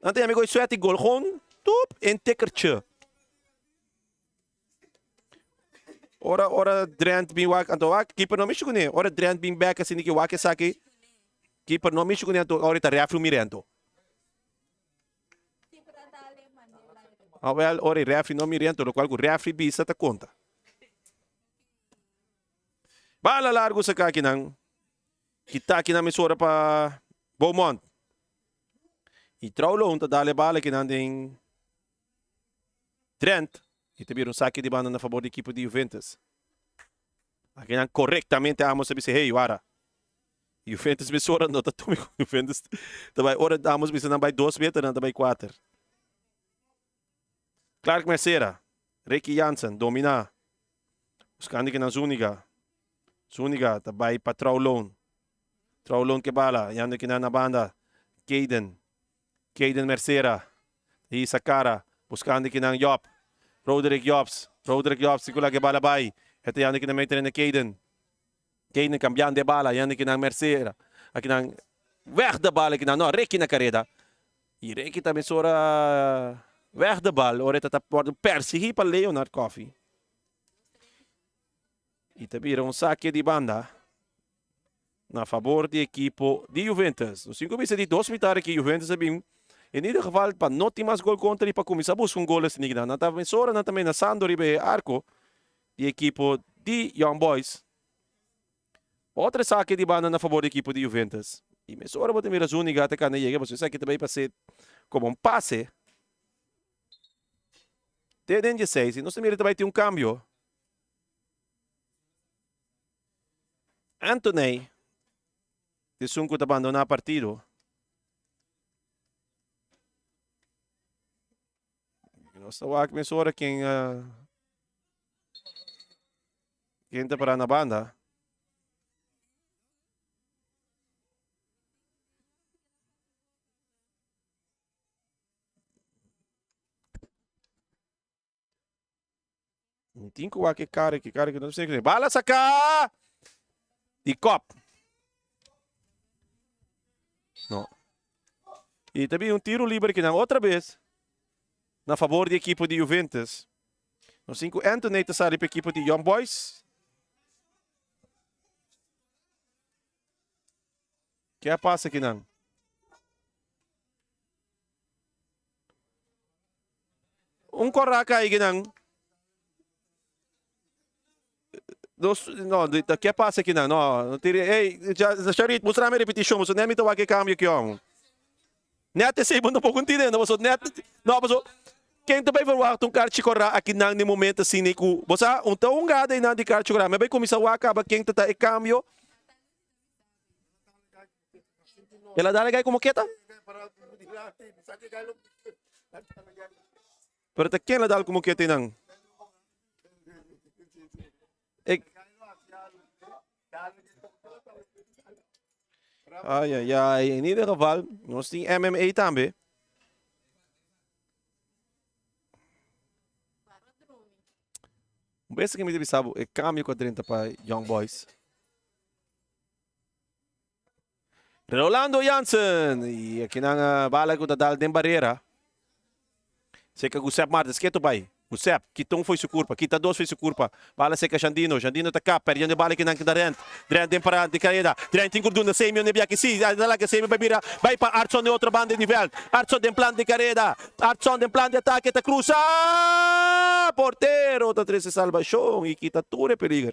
Ante amigo, isso é de gol, tup, en tekertje. Ora Drent bin wak anto wak keeper no mishu kune. Ora Drent bin back assim que wak saki. Keeper no mishu kune anto ora ta referee mirento. Well, ora referee no mirento, lo qual o referee bisa ta conta. Bala largo sa kakinang. Kita kinang misora pa Beaumont. E Traulon ta dale bala kinanding Trent. E teve saque de banda na favor da equipe de Juventus. Aqui não corretamente a moça disse, hey, Wara. Juventus me sora não tá tome com Juventus. Também ora damos bisa não vai 2 meter não também 4. Clark Mercera, Ricky Jansen domina. Buscando que na Zuniga. Zuniga também para Traulon. Traulon que bala, yando que na banda. Caden Mercera. E Sakara, buscando que na Yop. Roderick Jobs, sigula que bala bay. Ito yan na kinamete na Caden. Caden cambiando de bala, yan na kinang Mercera. Aqui nang weg de bala, kinang no, Ricky na carrera. E Ricky também sora weg de bal, ora tá por perseguir para Leonard Coffee. E também saque de banda na favor de equipo de Juventus. Os 5 meses de 2 mitad que Juventus sabem. In ieder geval, para não ter mais gol contra e para começar a buscar goles assim, não estava só na também na Sandor e arco de equipo de Young Boys. Outra saque de banda na favor da equipo de Juventus. E me só vou ter a Zuniga até cá na chega, você sabe que também para ser como passe. Tem 16 e nós também vai ter cambio. Anthony de 5 de abandonar partido. Nossa, wak me sora quem tá para na banda. Tem que wak cara que não sei que bala saca de cop. Não. E também tiro livre que não outra vez. Na favor da equipe de Juventus. No 5 Anthony está para a equipe de Young Boys. Que passa aqui não? Corraca aí que não. No, que passa aqui não? No, ei, Charit, mostra-me a repetição, mas não é me tocar que cambio aqui, homem. Net sei bunda pouco entendendo, mas net não, mas quem também vai ver um cara chicorra aqui não no momento assim nem com você um gado aí não de cara chicorra, mas vai começar a acaba quem tá é cambio. Ela dá legal como que tá? Pero tá quem ela dá como que tem não? Ai, in ieder geval, nós tem MMA também. Bem que me deve saber, é cambio com 30 para Young Boys. Rolando Jansen, e aqui na bala com o Dadal de Barreira. Sei que o Giuseppe Martins, que tu vai? Giuseppe, que um foi sua culpa, que 2 foi sua culpa. Bala seca Jandino tá cá, perdendo bala que não queda Drent tem parada de carreira. Drent tem corduna, semi ne que sim, lá que semi vai para Artson de outra banda de nível. Artson tem plano de carreira. Artson tem plano de ataque, tá cruza. Porteiro, tá 13 salvação e quita tudo é perigo.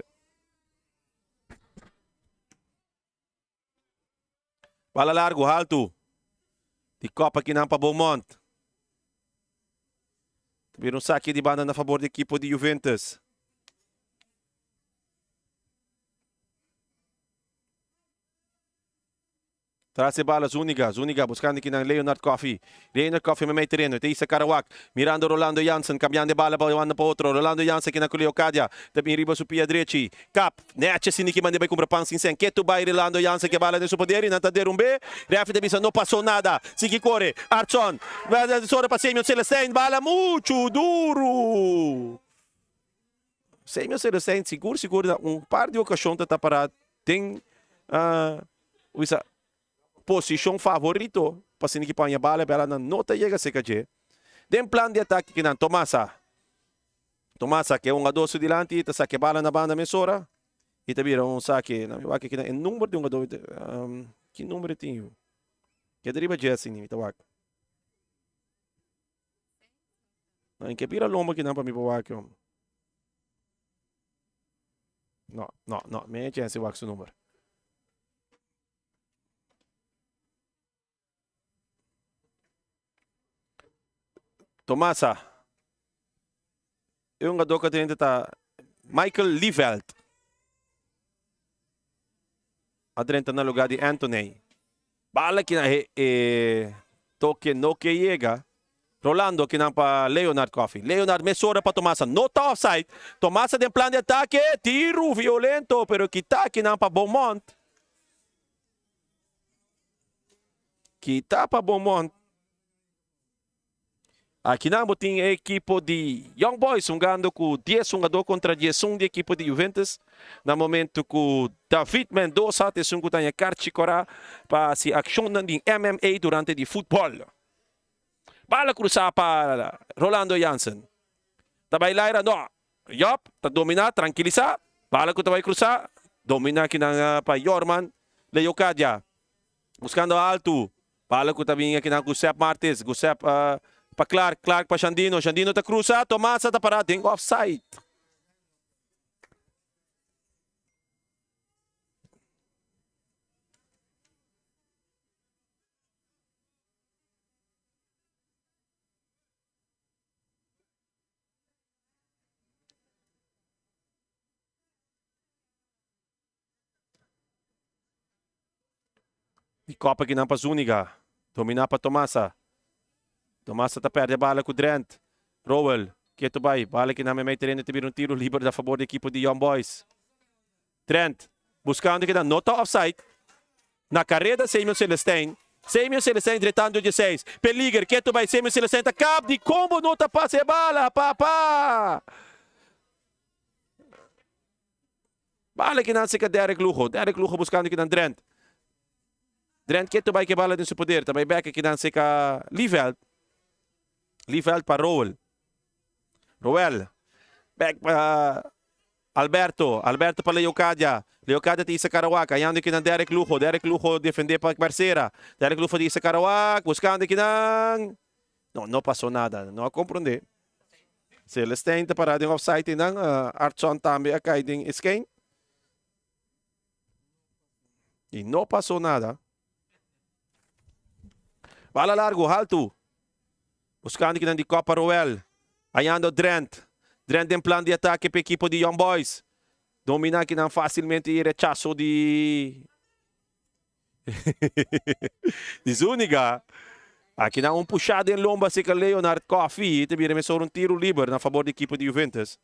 Bala largo, alto. De copa aqui na para Beaumont. Teve saque de banda na favor da equipe de Juventus. Traz a bala Zuniga buscando aqui na Leonard Coffee. Leonard Coffee me terreno, tem Isa Karawak, mirando Rolando Jansen, cambiando de bala para um para outro. Rolando Jansen aqui na Culiocadia, também riba su pia direito. Cap, neache siniki mande vai comprar pan sin que tu vai Rolando Jansen que bala de su poder e não tá der B. Ref de bisa não passou nada. Sigue corre, Artson, vai sora para Semyon Celestine, bala muito duro. Semyon Celestine seguro par de ocasiões tá parado. Tem Isa posição favorito para se equipar a bala, ela não nota chega a seca. Tem plano de ataque que não Tomasa. Tomasa, que é um adoço delante, ita sa que bala na banda mensora. Ita vira um saque, na minha que é número de um adoço. Que número tem? Que deriva de assim, ita wak. Em que vira lomba que não para me boar aqui. Não, me é esse wak seu número. Tomasa. Yung adoka din ta Michael Lieveld. Adrenta na lugar de Anthony. Bala que na toque no que llega. Rolando que não para Leonard Coffey. Leonard mesora para Tomasa. No tá offside. Tomasa tem plano de ataque. Tiro violento. Pero kita que não para Beaumont. Kita para Beaumont. Aqui na tem a equipe de Young Boys jogando com 10 jogador contra 10 de equipe de Juventus. No momento que David Mendoza tem um que carticora para se acionar em MMA durante o futebol. Bala cruzar para Rolando Jansen. Tabay Lyra, no. Yup, ta domina, tranquiliza. Bala ko tabay cruzar. Domina kinang pa Yorman Leocadia. Buscando alto. Bala ko tabing kinang Giuseppe Martins. Giuseppe pa Clark pa Xandino. Xandino ta cruza. Tomasa ta parading offside. Di Copa que não para Zúñiga. Dominar para Tomasa. Tomasa tá perde a bala com o Drent. Rowell. Que tu vai. Bala que não me mete ainda ter um tiro livre a favor da equipe de Young Boys. Drent. Buscando que dá nota offside. Na carreira, Samuel Celestine. Samuel Celestine diretando 16. Peliger. Que tu vai. Samuel Celestine tá cabo de combo. Nota passe a bala. Papá. Bala que não se quer Derek Lugo. Derek Lugo buscando que dá Drent. Drent que tu vai que bala din seu poder. Também back aqui dan ka Lieveld. Lieveld para Rowell. Rowell. Back para Alberto. Alberto para Leocadia. Leocadia ti sa Karawak. Ayando que dan Derek Lugo. Derek Lugo defender para Marcera. Derek Lugo ti sa Karawak. Buscando que dan... No passou nada. Não compreender. Celestine te parado em offside. E dan Archon também a cair em Skane. E não passou nada. Bala largo, alto. Buscando que não de Copa Roel. Ayando Drent. Drent em plano de ataque para a equipe de Young Boys. Dominar que não facilmente e rechaço de... de Zúñiga. Aqui não puxado em lomba se que Leonard Coffey. E também remessou um tiro livre na favor da equipe de Juventus.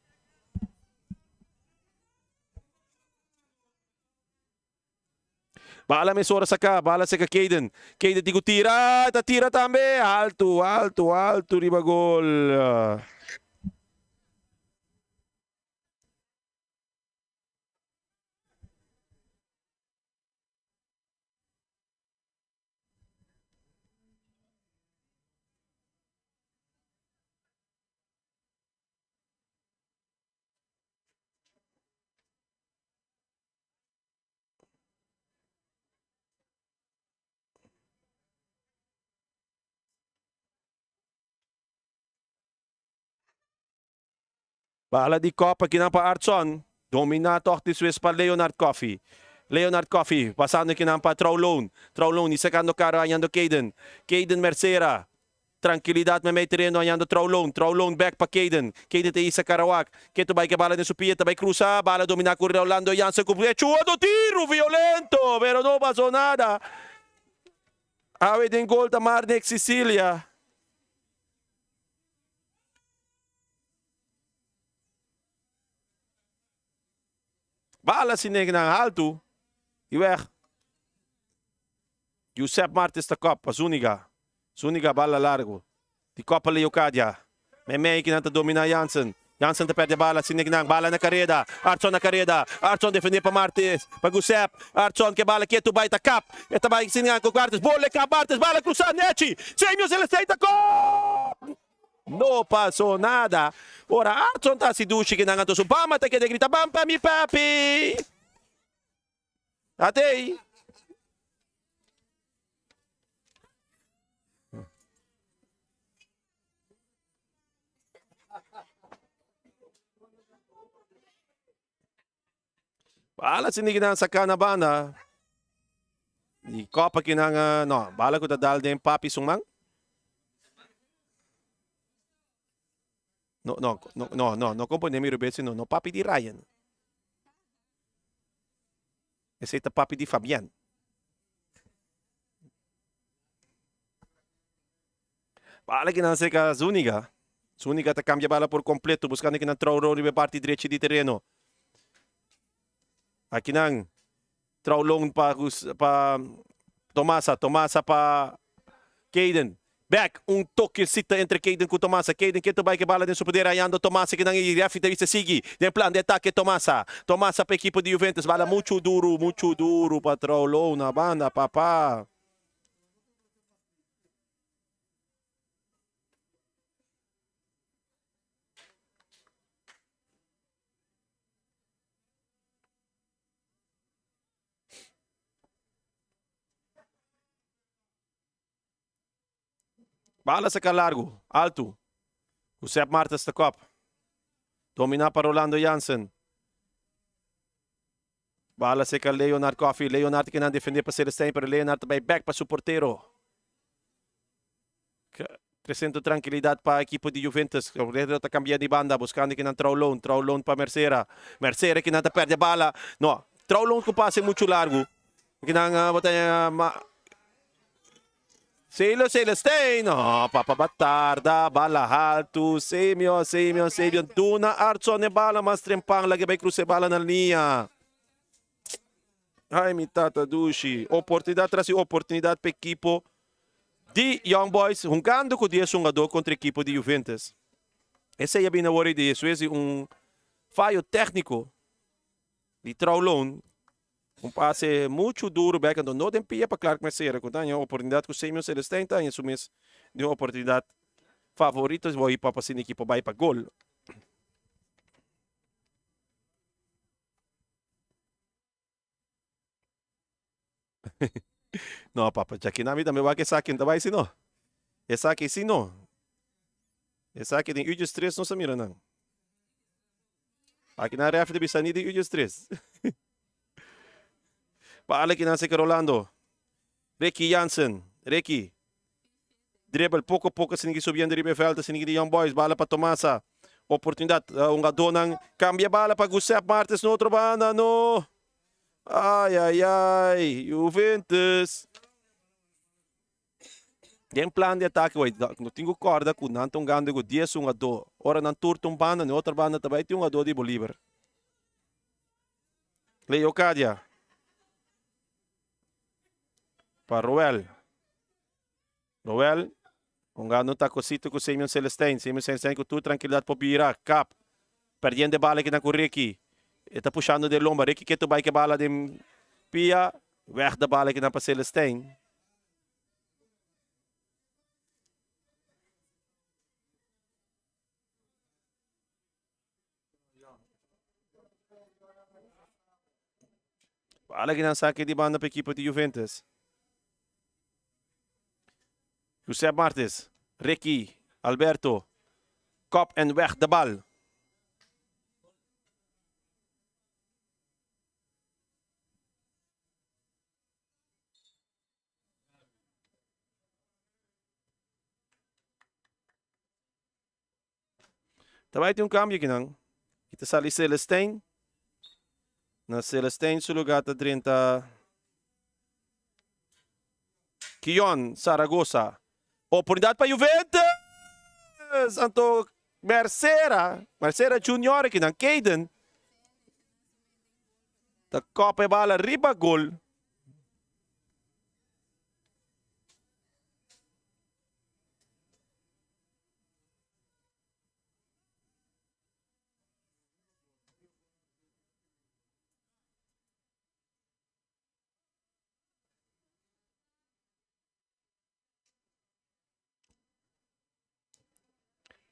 Bala mesora sa ka, bala sa ka Caden. Caden tigo tira, tira também. Alto, riba gol. Bala di Copa aqui para Archon. Domina toque de Suez para Leonard Coffey. Leonard Coffey, passando aqui para Traulon. Traulon, e sacando cara, ayando Caden. Caden Mercera. Tranquilidade me terreno, ayando Traulon. Traulon back para Caden. Caden te isa Karawak. Que tu vai que bala de supia, te vai cruzar. Bala domina com Rolando Jansen. Chua do tiro, violento. Pero não passou nada. Awe den gol da Marnek Sicilia. Bala sinig ng alto. Iwer. Giuseppe Martins da Copa. Zúñiga. Zúñiga bala largo. Di Copa Leocadia. Memei que não domina Jansen. Jansen te perde a bala. Sinig ng bala na Carreda. Archon na Carreda. Archon defender para Martins. Para Giuseppe. Archon que bala que tu vai ta cap. Eta vai sinig com Martins. Bola cap Martins. Bala cruzar Nechi. Samuel Celestine da Copa. No pasó nada. Ora Arson ta si Dushi kinangan to subama ta kaya grita bampa mi papi. Atei. Bala sini kinang sa kanabana. Di Copa kinang no, bala ko dadal din papi sumang. No, componemi Rubesi, no papi di Ryan. Esse é papi di Fabian. Bala kinang sa ka Zuniga. Zuniga ta cambia bala por completo, buscando que na Traorão ribe parte direita de terreno. Aqui nang Traulong pa Tomasa pa Caden. Back, toquecita entre Caden com Tomasa. Caden que vai que bala dentro poder ayando Tomasa que não iria fita vista sigue. Tem plano de ataque Tomasa. Tomasa para equipe de Juventus. Bala muito duro para Traulong na banda, papá. Bala sa largo, alto. Josep Martes de kop. Domina para Rolando Jansen. Bala sa Leonard Coffee. Leonard que não defender para Celestine, pero Leonard vai back para su portero. Crescendo tranquilidade para a equipe de Juventus. O Redo está cambiando de banda, buscando que não Traulon. Traulon para Mercera. Mercera que não perde a bala. No, Traulon que passa muito largo. Que não botanya Celestine, no, papabatarda, bala alto, Semyon, Duna, Arson e bala, mas trempang, lagi vai cruze bala na linha. Ai, mi tata Dushi, oportunidade tras oportunidade para equipo de Young Boys, jogando com 10 jogador contra a equipe de Juventus. Esse é bem na hora de isso, é falho técnico de Traulon. Passe muito duro, back and não tem pia para Clark Merceira. Quando tem a oportunidade que o Semyon Celestine tem, assumir de uma oportunidade favorita, vou ir para a equipe vai para gol. Não, papa, já que na vida me vai que saque, não vai se não. É saque se não. É saque tem UJ 3 não se mira não. Aqui na ref de Bissani de UJ 3. Paala kinasa kay Rolando. Ricky Jansen. Ricky. Dribble. Pouco a pouco sinigi subindo de Ribefelta. Sinigi de Young Boys. Bala para Tomasa. Oportunidade. Donang. Cambia bala para Josep Martes. No outro banda. No. Ai. Juventus. Tem plano de ataque. Não tenho corda. Com não estão ganhando com 10-1-2. Ora não turtam banda. No outra banda também tem 1-2 de Bolívar. Leo Cadia. Para Roel, um gano tacocito com Semyon Celestine com tudo tranquilidade para Bira, Cap, perdendo a bala aqui na Ricky, está puxando de lomba, Ricky que tu vai que bala de Pia, weg da bala aqui na para Celestine. Bala aqui na saque de banda para a equipe de Juventus. Josep Martes, Ricky, Alberto, kop en weg de bal. Daarbij tem cambio aqui não. Kita sali Celestine. Na Celestine sa lugar ta 30. Kion Saragossa. Oportunidade para Juventus! Anto Mercera Junior aqui na Caden. Da Copa e bala riba gol.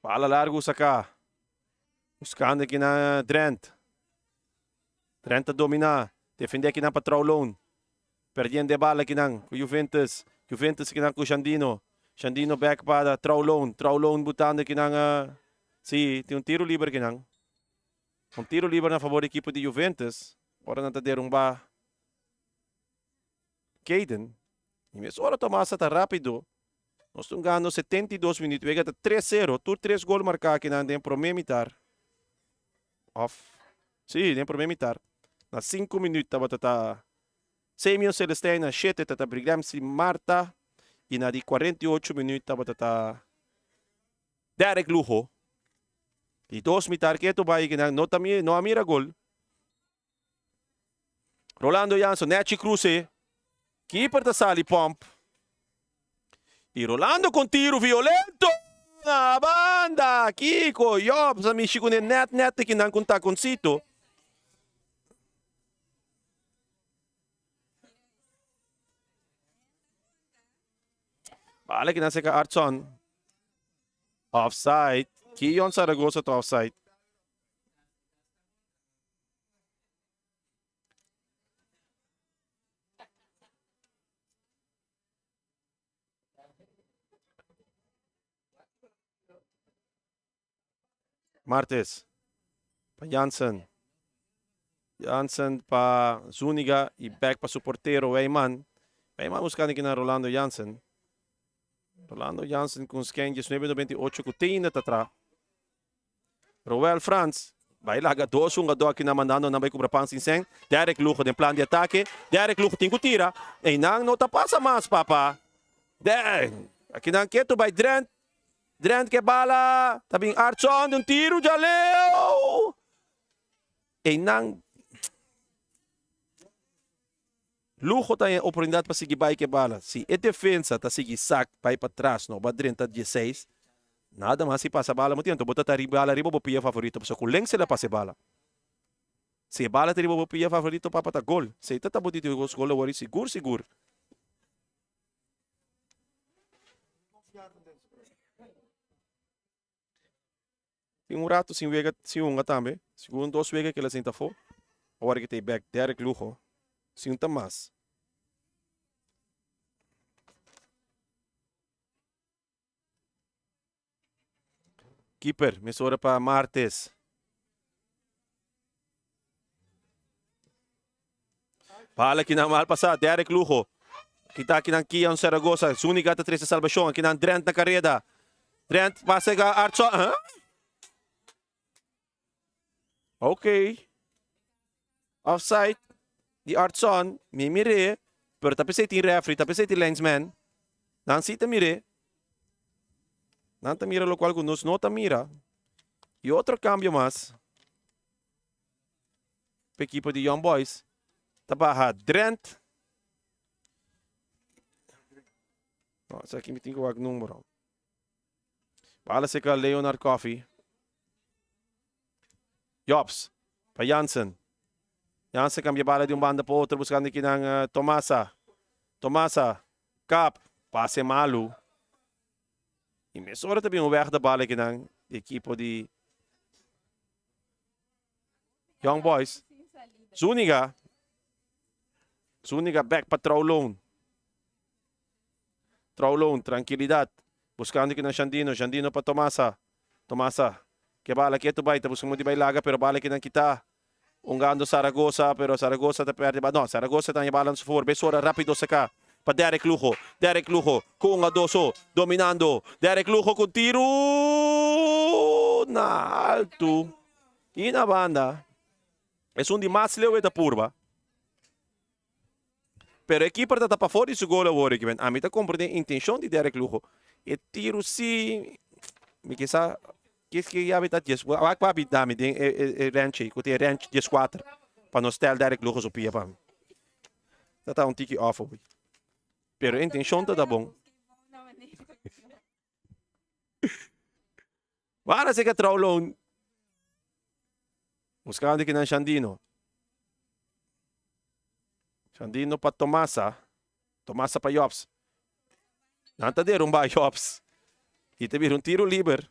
Bala largo sa ka. Buscando aqui na Drent. Drent a dominar. Defender aqui na Patraulon. Perdendo a bala aqui na Juventus. Juventus aqui na com Xandino. Xandino back para Traulon. Traulon botando aqui na... Sim, tem tiro livre aqui na. Tiro livre na favor da equipe de Juventus. Ora não ter ba. Caden. E mesmo ora Tomasa tá rápido. Nós estamos ganhando 72 minutos. Vega 3-0. Tu 3 gols marcar aqui na dentro para militar. Off. Sim, dentro para militar. Na 5 minutos estava 6 Celestina, 7 tata Briglamsi Marta. E na de 48 minutos estava Derek Lujo. E 2 militar que tu vai que não amira gol. Rolando Jansson, Nechi Cruze. Keeper da Sali Pomp. E Rolando com tiro violento. Na banda. Kiko, Job, sa Michigo ni net que não conta com Sito. Balik na si ka Artson. Offside. Kiyon Saragosa to offside. Martes. Pa Jansen. Jansen pa Zuniga. I back pa suportero Weyman. Weyman buscando aqui na Rolando Jansen. Rolando Jansen com Skenjes 998 kutina tatra. Roel Franz. Vai laga dois gado aqui na mandando na vai cobrar Pansinseng. Derek Lujo de plan de ataque. Derek Lujo tem que tira. E não nota passa mais papa. Aqui na quieto vai Drent. Drent que bala. Tabing Archon de tiro de Leo. E não Lujo tem a oportunidade para seguir vai que bala. Se a defesa tá seguir sac vai para trás, no ba 16. Nada mais se passa bala muito tempo. Bota bala riba bopia favorito. Só que o leng sila passa bala. Se bala riba bopia favorito para pata gol. Se tá botito os gol wari seguro. Tem rato sem wega sem também. Segundo 2 wega que ela senta fo. Agora que tem back Derek Lujo. Sinta mais. Keeper, mesora para Martes. Bala aqui na mal passada, Derek Lujo. Kita aqui na Kian Saragosa. Zuniga ta 3 salvação. Aqui na Drent na carrera. Drent passa a Archo. Huh? Ok. Offside. Di Artson, mimire. Pero tapos iti referee, tapos iti linesman. Nansi tamire. Nanta mira lo cual nos nota mira. E outro cambio mais. Para equipa de Young Boys. Tabaha Drent. Nossa, aqui me tem que o número. Bala se ka Leonard Coffee. Jobs. Pa Jansen. Jansen cambia bala de banda para outra, buscando aqui na Tomasa. Tomasa. Cap. Passe malu. E mesmo também o weg da bala aqui na equipe de Young Boys. Zuniga. Zuniga back para Traulon. Traulon, tranquilidade. Buscando aqui na Xandino. Xandino para Tomasa. Tomasa. Que bala aqui tu vai, buscando de bailaga, pero bala aqui na kita. Ungando Saragosa, pero Saragosa te perde. No, Saragosa tem bala no seu favor. Besora rápido sa ka. Pa Derek Lujo. Derek Lujo. Com a doso. Dominando. Derek Lujo com tiro. Na alto. E na banda. É um de mais leu da purba. Pero a equipe está para fora de gol agora. A mim está compreendendo a intenção de Derek Lujo. E tiro se... Me quisa... Que já está dias. O que vai dar me tem ranch. Que tem ranch 14. Para nós ter Derek Lujo so pia para. Está um tique off hoje. Pero a intenção está bom. Para se que Traulon. Buscando aqui na Xandino. Xandino para Tomasa. Tomasa para Jobs. Nanta de rumba Jobs. E teve tiro livre.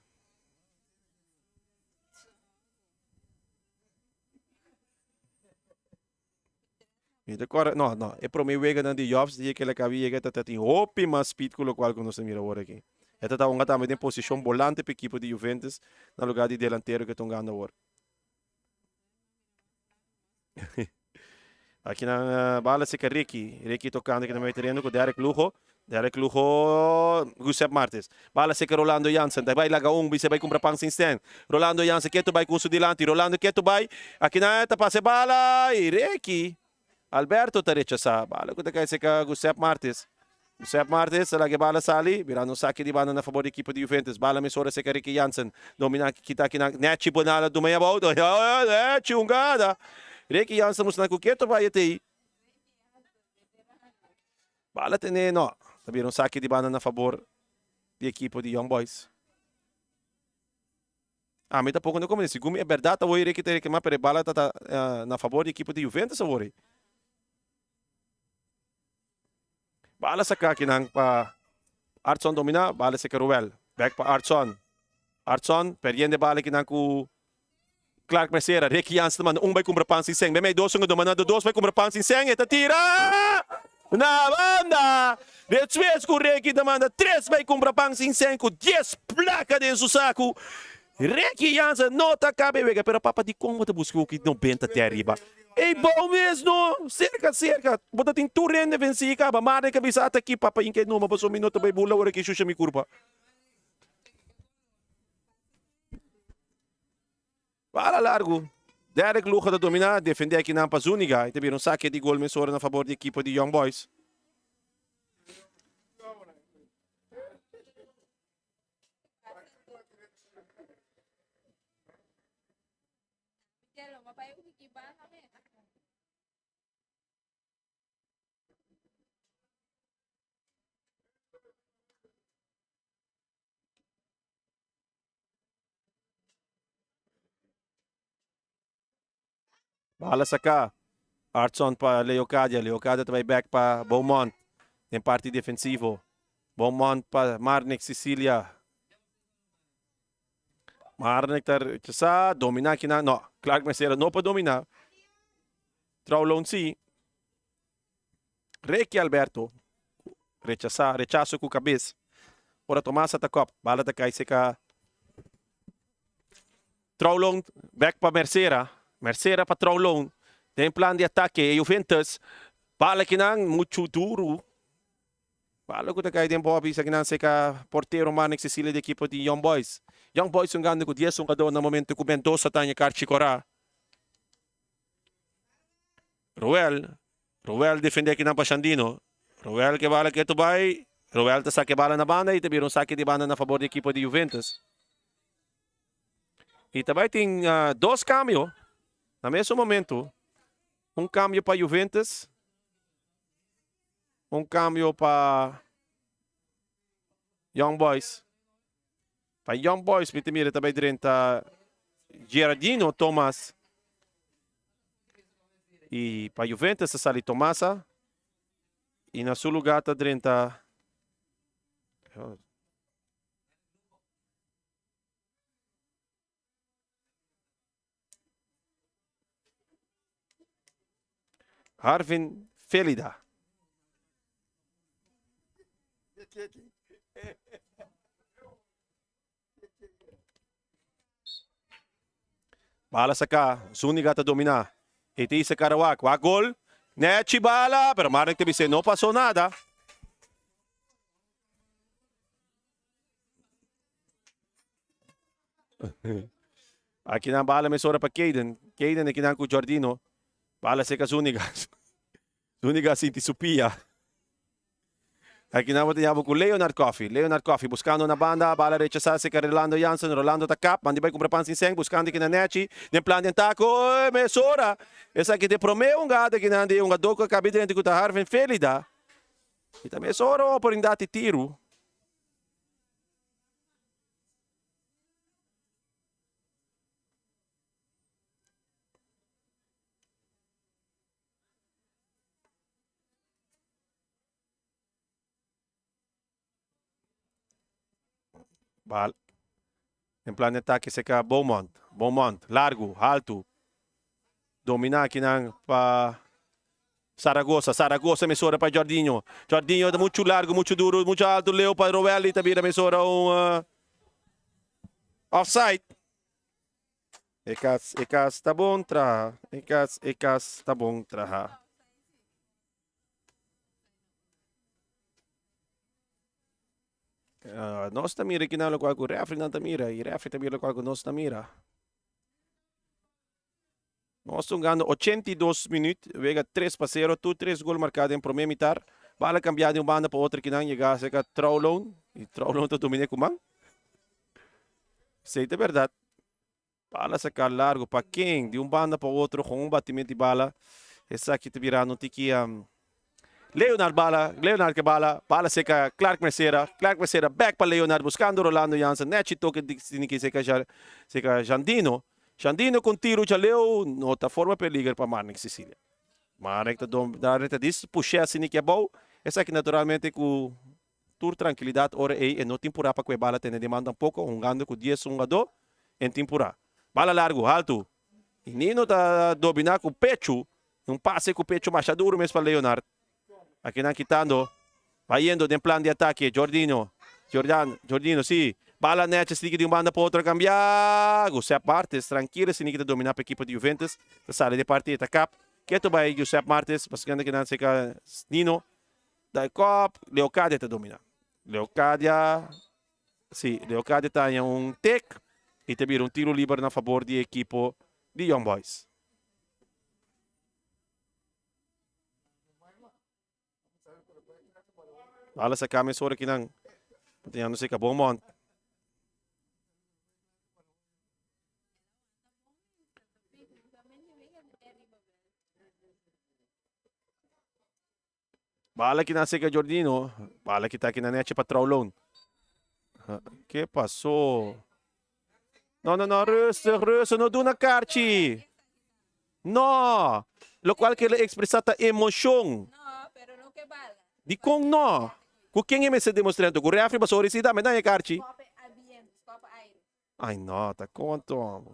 Mira, no, no. É para mim wega na de jobs die que ele cabia que tá tem hope mais speed com o qual que nós mira agora aqui. Esta tá uma também em posição volante para equipe de Juventus no lugar de delantero que estão ganhando agora. Aqui na bala se que Ricky tocando aqui no meio terreno com Derek Lugo, Giuseppe Martins. Bala se que Rolando Jansen, daí vai laga você vai comprar pang sin stand. Rolando Jansen que tu vai com o delante, Rolando que tu vai. Aqui na eta passe bala e Ricky. Alberto tá rechaçado. Bala que tá se que Giuseppe Martins. Giuseppe Martins, lagi bala sali, virando saque de bala na favor da equipe de Juventus. Bala mesora se que Ricky Jansen. Domina kita aqui na Nechi Bonala do meia volta. Nechi ungada. Ricky Jansen mos na kuketo vai até bala tem no. Sabiram saque de bala na favor da equipe de Young Boys. Me tá pouco no começo. Gumi é verdade, o Ricky tem que mas bala tá na favor da equipe de Juventus agora. Bala saca aqui nang pa Artson domina, bala sa Ruel. Back pa Artson. Artson, periende bala aqui nang ku Clark Mercera, Ricky Jansen naman, vai comprar pang sinseng. May dos nga domanado, dos vai comprar pang sinseng. Eta tira! Na banda! Después com Ricky demanda, 3 vai comprar pang sinseng com 10 placa de saco. Ricky Jansen não tá cabe, pero papa di como te buscou que 90 até arriba. Ei, bom mesmo! Cerca. Bota tem turren defensiva, ba mare ka bisa aqui, papa inke no mabaso minuto bay bula ora que xuxa mi curva. Para largo. Derek Lugo da dominar, defender aqui na Pazuniga. E teve um saque de gol mesora na favor da equipe de Young Boys. Bala sa ka. Artson pa Leocadia. Leocadia também back pa Beaumont. Tem parte defensivo. Beaumont pa Marnik Sicilia. Marnik tar sa domina kina. No, Clark Mercera não pode dominar. Traulon si. Ricky Alberto. Rechaço com cabeça. Ora Tomasa ta cop. Bala ta kay ka. Traulon back pa Mercera. Mercera para Traulon. Tem plan de ataque. Juventus. Bala que não, muito duro. Bala que tá caindo em Bobby. Sa que não, ka porteiro Manik Sicilia de equipe de Young Boys. Young Boys um ganho com 10 jogadores no momento com Mendoza tá em Carchicora. Ruel defende aqui na Pachandino. Ruel que bala que tu vai. Ruel tá saque bala na banda e teve um saque de banda na favor da equipe de Juventus. E também tem 2 cambios. No mesmo momento, cambio para Juventus, cambio para Young Boys. Para Young Boys, mira também dentro Gerardino Thomas. E para Juventus, sali Tomasa. E na seu lugar está dentro Arvin Felida. Bala sa ka. Zuniga ta dominar. Iti sa Karawak. Wa gol. Nechi bala. Pero Marek Tebise não passou nada. Aqui na bala mesora para Caden. Caden aqui na com Jordino. Bala se ka Zuniga. Zuniga sinti supia. Aqui na bote yabo com Leonard Coffey. Leonard Coffey buscando na banda. Bala rechazar se ka Rolando Jansen. Rolando takap. Mandi vai comprar Pansing buscando aqui na Nechi. Nem plan de taco. Oi, mesora. Essa aqui de promeu gada que não ande doco cabe dentro com Harvin Felida. E também mesora por indate tiro. Bal. Em plan de ataque se ka Beaumont. Beaumont, largo, alto. Dominar aqui na pa Zaragoza mesura para Jorginho. Jorginho muito largo, muito duro, muito alto. Leo para Rovelli, também mesura offside. Ekas tá bom tra. Ekas tá bom tra. Nós tamira kinalo ko ako referee na tamira, e referee tamira ko ako nós tamira. Nós estamos ganhando 82 minutos, vega 3-0, 3 gol marcado em primeiro mitar. Bala cambiar de uma banda para outra que não chega a Traulon. E Traulon está dominando com man. Sei de verdade. Bala sacar largo para quem? De uma banda para outra com um batimento de bala. Essa aqui te virando tiki Leonard que bala seca Clark Mercera back para Leonard buscando Rolando Jansen. Net toque de que seca Jandino. Jandino com tiro já leu, nota forma perigo para Marnik Sicília. Marnik está diz, puxa assim que é bom. Essa aqui naturalmente com tour tranquilidade, ora e no temporada para que a bala tenha demanda um pouco, gando com 10 2 em temporada. Bala largo, alto. E Nino está dominar com o pecho, passe com o pecho mais duro mesmo para Leonard. Aqui não quitando, vai indo em plano de ataque, Jordino, sim. Bala net, se de uma banda para outra cambiar. Giuseppe Martes, tranquilo, se ninguém dominar para a equipe de Juventus. Sai de partida, cap. Que tu vai, Giuseppe Martes, passando que não sei que Nino. Da cop, Leocadia te domina. Leocadia está em tech. E te vira tiro livre na favor da equipe de Young Boys. Bala sa kami sora kinang. Tingnan si Kabomont. Bala que nasce com Jordino. Bala que está aqui na net para Traulon. Que passou? Não, Russo, não do na carte. Não. Lo qual que ele expressata emoção. No, pero no que bala. Di kong no. Kung quem é me se demonstrando? Kung referee ba sorry si dame na carte? Copa ambiente, copa aire. Ai, não, tá conto.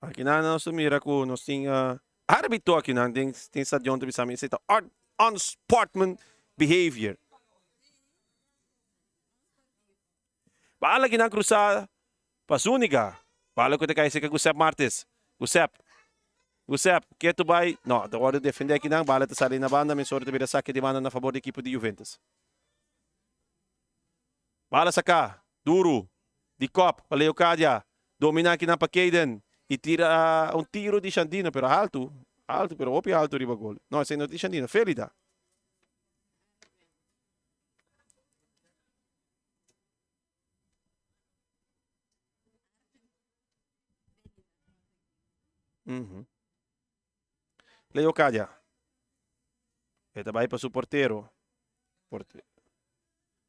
Aqui na nós mira ko nós ting árbitro aqui na ting stadion to bisami ito unsportsman behavior. Bala kinang cruzada pasuniga. Bala ko te kay si Giuseppe Martes. Giuseppe, que tu vai? Não, da hora de defender aqui não, bala te sali na banda, mas hora de vir a saque de banda na favor da equipe de Juventus. Bala saca, duro, de cop, para Leocadia, domina aqui na Pacaden. E tira tiro de Jandino, pero alto, pero opio alto riba gol. No, esse não é de Jandino, Felida. Leocadia. Ito vai para o porteiro.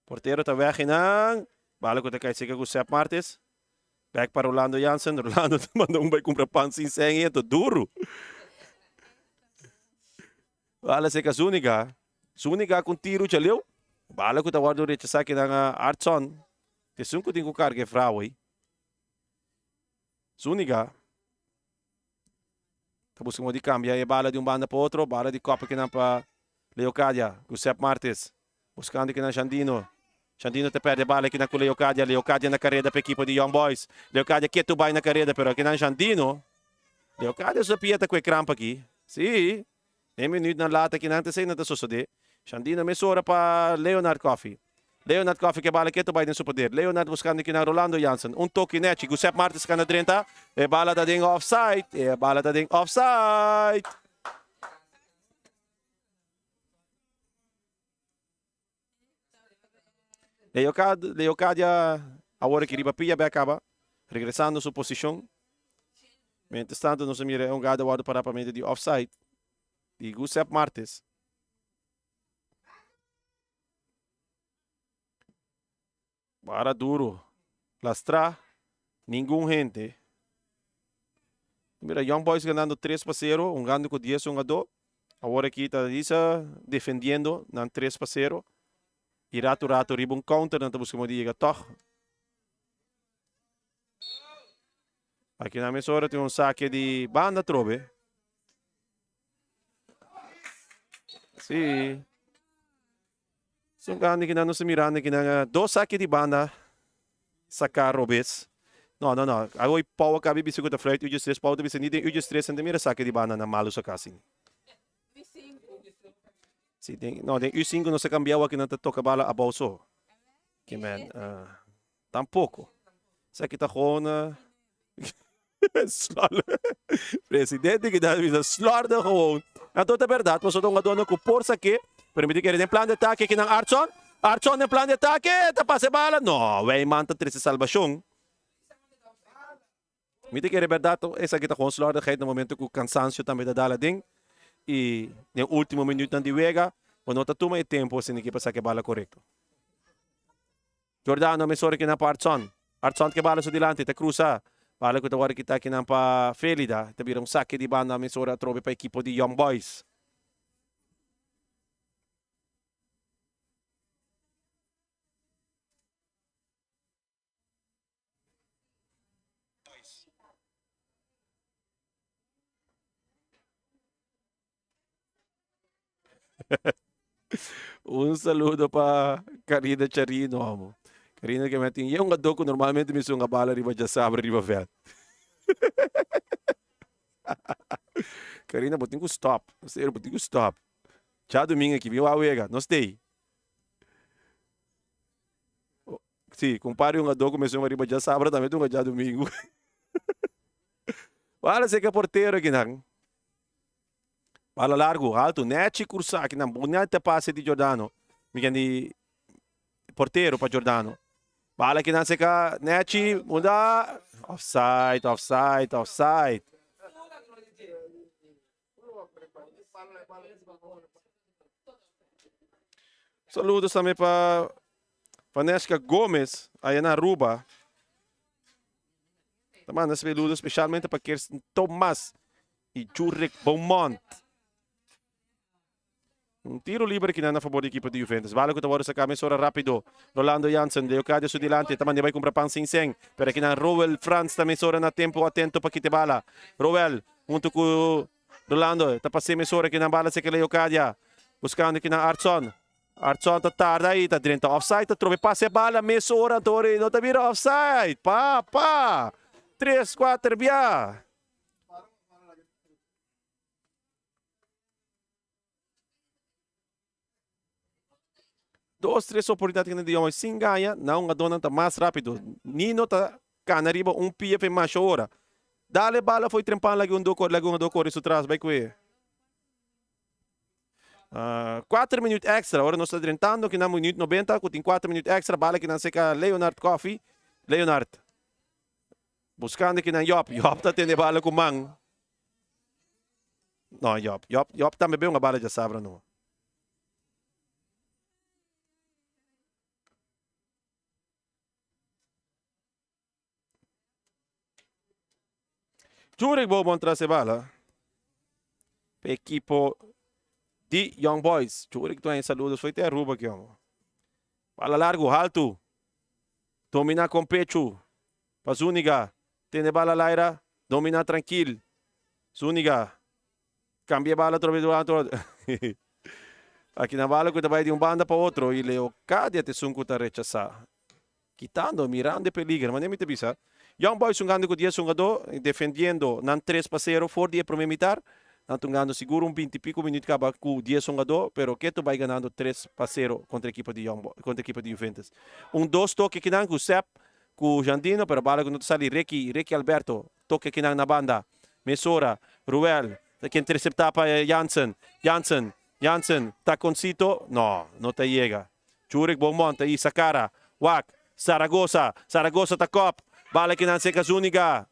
Porteiro está weg ng bala ko te kay Sika Giuseppe Martes. Back para Rolando Jansen. Rolando mandou vai comprar pansin sem ito. Duro. Bala Sika Zuniga. Zuniga com tiro já leu. Bala ko tawar do recha sa akin ng Artson. Tesun ko din ko karge Frauay. Zuniga. Tapos mo di cambia e bala de banda para outro. Bala de copa que não para Leocadia. Giuseppe Martes. Buscando que na Jandino. Jandino te perde a bala aqui na Leocadia. Leocadia na carreira para a equipe de Young Boys. Leocadia que tu vai na carreira, pero aqui na Jandino. Leocadia só pieta com o crampa aqui. Sim. Nem minuto na lata aqui na antecedente na suceder. Jandino mesura para Leonard Coffee. Leonard Coffee que bala que tu vai no seu poder. Leonard buscando aqui na Rolando Jansen. Toque net. Giuseppe Martes que na 30. E bala da ding offside. Leocadia, agora que riba pia acaba, regressando sua posição. Mientras tanto, nós mira um gado guarda para a de offside de Giuseppe Martes. Para duro, lastra, nenhum gente. Mira, Young Boys ganhando 3-0, ganhando com 10-2. Agora aqui está defendendo, 3-0. E rato riba counter, não estamos como diga, toch, Aqui na emissora tem um saque de banda, trobe. Sim. Sungani que não se mirando que na dois saques de banda sacar robes. Não. Agora pau acaba de seguir frente, o just pau de vicinidade, o just três mira saque de banda na malu sa casin. Sim, tem U5 não se cambiava aqui não toca bala a bolso. Que man, tampouco. Sa kita gewoon presidente que dá vida slorda gewoon. En tot é verdade, mas eu não com força aqui, permite que ele tem plano de ataque aqui na Artson. Artson tem plano de ataque, tá passe bala. Não, vai manta triste salvação. Mite que é verdade, essa aqui tá com slorda, no momento que o cansancio também dá dala ding. E no último minuto de vega, quando tá toma tempo assim que passar que bala correto. Jordano, me sorry que na pa Artson. Artson que bala sa dilante, te cruza. Bala ko tawari kita kinang pa Felida. Ito birong sake di ba na mesura trobe pa equipo di Young Boys. Un saludo pa Karina Charino, amo. Karina que metin, yung adoko normalmente miso nga bala riba dyan sa Abra Riba Vel. Karina, botin ko stop. Sério, botin ko stop. Já domingo aqui, viu a uega, não stay. Sim, compare um adoko miso nga riba dyan sa Abra, também tunga já domingo. Wala se ka porteiro aqui nang. Wala largo, alto, net cursa aqui nang. Bonita passe de Giordano. Migan di porteiro para Giordano. Bala que não se ka net muda offside. Saludos também para Vanesca Gomes, aí na Aruba. Também nas saludos especialmente para Kirsten Thomas e Jurek Beaumont. Um tiro livre que na favor da equipa de Juventus. Vale que agora sacar mesura rápido. Rolando Jansen, Leocadio su dilante, também vai comprar pan Sing. Pero aqui na Rowell Franz também mesura na tempo atento para que te bala. Rowell, junto com Rolando, tá passando mesura aqui na bala se que Leocadia. Buscando aqui na Artson. Artson tá tarde aí, tá dentro offside, tá trove passe a bala, mesura, Tori, não tá vira offside. Pa. 3-4 via. Dos, três oportunidades que não deu, mas sim ganha, não a dona tá mais rápido. Nino tá canariba PF mais hora. Dale bala foi trempando lagi um do cor isso traz, vai com ele. 4 minutos extra, agora nós estamos tentando que na minuto 90, com 4 minutos extra, bala que não seca Leonard Coffee. Leonard. Buscando que na Yop tá tendo bala com Mang. Não, Yop também bem uma bala de sabra, não. Jurek Beaumont traz a bala. Equipo de Young Boys. Jurek tu em saludos. Foi até a Ruba aqui, ó. Bala largo, alto. Domina com pecho. Para Zúñiga. Tem bala laira. Domina tranquilo. Zúñiga. Cambia bala outra vez do lado. Aqui na bala que vai de um banda para outro. E Leocadia te sunco tá rechazar. Quitando, mirando peligro. Mas nem me te bisa. Young Boys jogando com 10 jogadores, defendendo nan 3-0 for dia primeiro militar, nan jogando seguro 20 e pico minutos acaba com 10 jogadores, pero que tu vai ganhando 3-0 contra a equipa de contra a equipa de Juventus. 2 toque que não com o Sepp, com o Jandino, pero bala que não sali Ricky Alberto, toque que não na banda, Mesora, Ruel, que interceptar para Jansen, tá com Cito, não te chega. Jurek Beaumont aí Sakara, Wak, Saragossa tá cop. Bala que não seca Zúñiga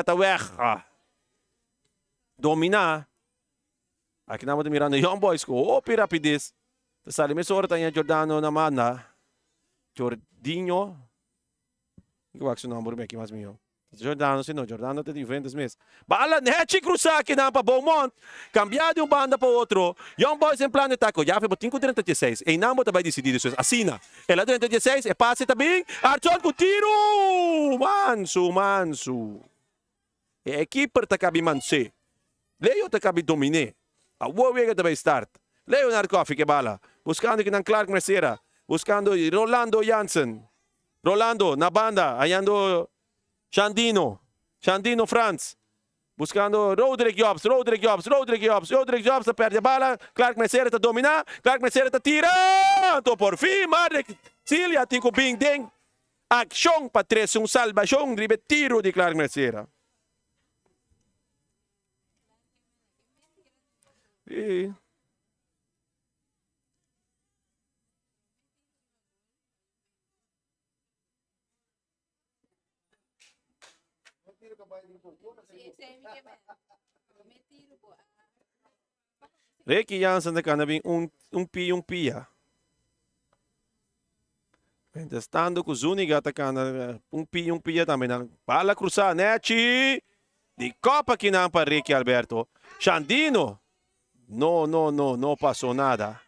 tá weg. Domina. Aqui não vamos mirando Young Boys com rapidez. Sali mesura tanya Giordano naman na. Jordinho. Ikaw akso number aqui mais minho. Giordano Giordano te Juventus mesmo. Bala net cruzar aqui na para Beaumont. Cambiar de um banda para outro. Young Boys em plano de taco. Já foi para 5-36. E não vai decidir isso. Assina. Ela 36 e passe também. Archon com tiro. Manso. E keeper ta kabi manse. Leo ta kabi domine. A wega ta start. Leonardo Coffee que bala. Buscando que nan Clark Mercera. Buscando Rolando Jansen. Rolando na banda. Ayando Xandino. Xandino Franz. Buscando Roderick Jobs perde a bala. Clark Mercera tá dominar. Clark Mercera tá tirando. Por fim, Marek Silva tem com Bing Deng. Ação para 3, salvação. Drible tiro de Clark Mercera. E... Ricky Jansen kan er un pia. Estando com Zuniga atacando um pia também. Bala cruzada, Nechi. De Copa que não para Ricky Alberto. Xandino. Não passou nada.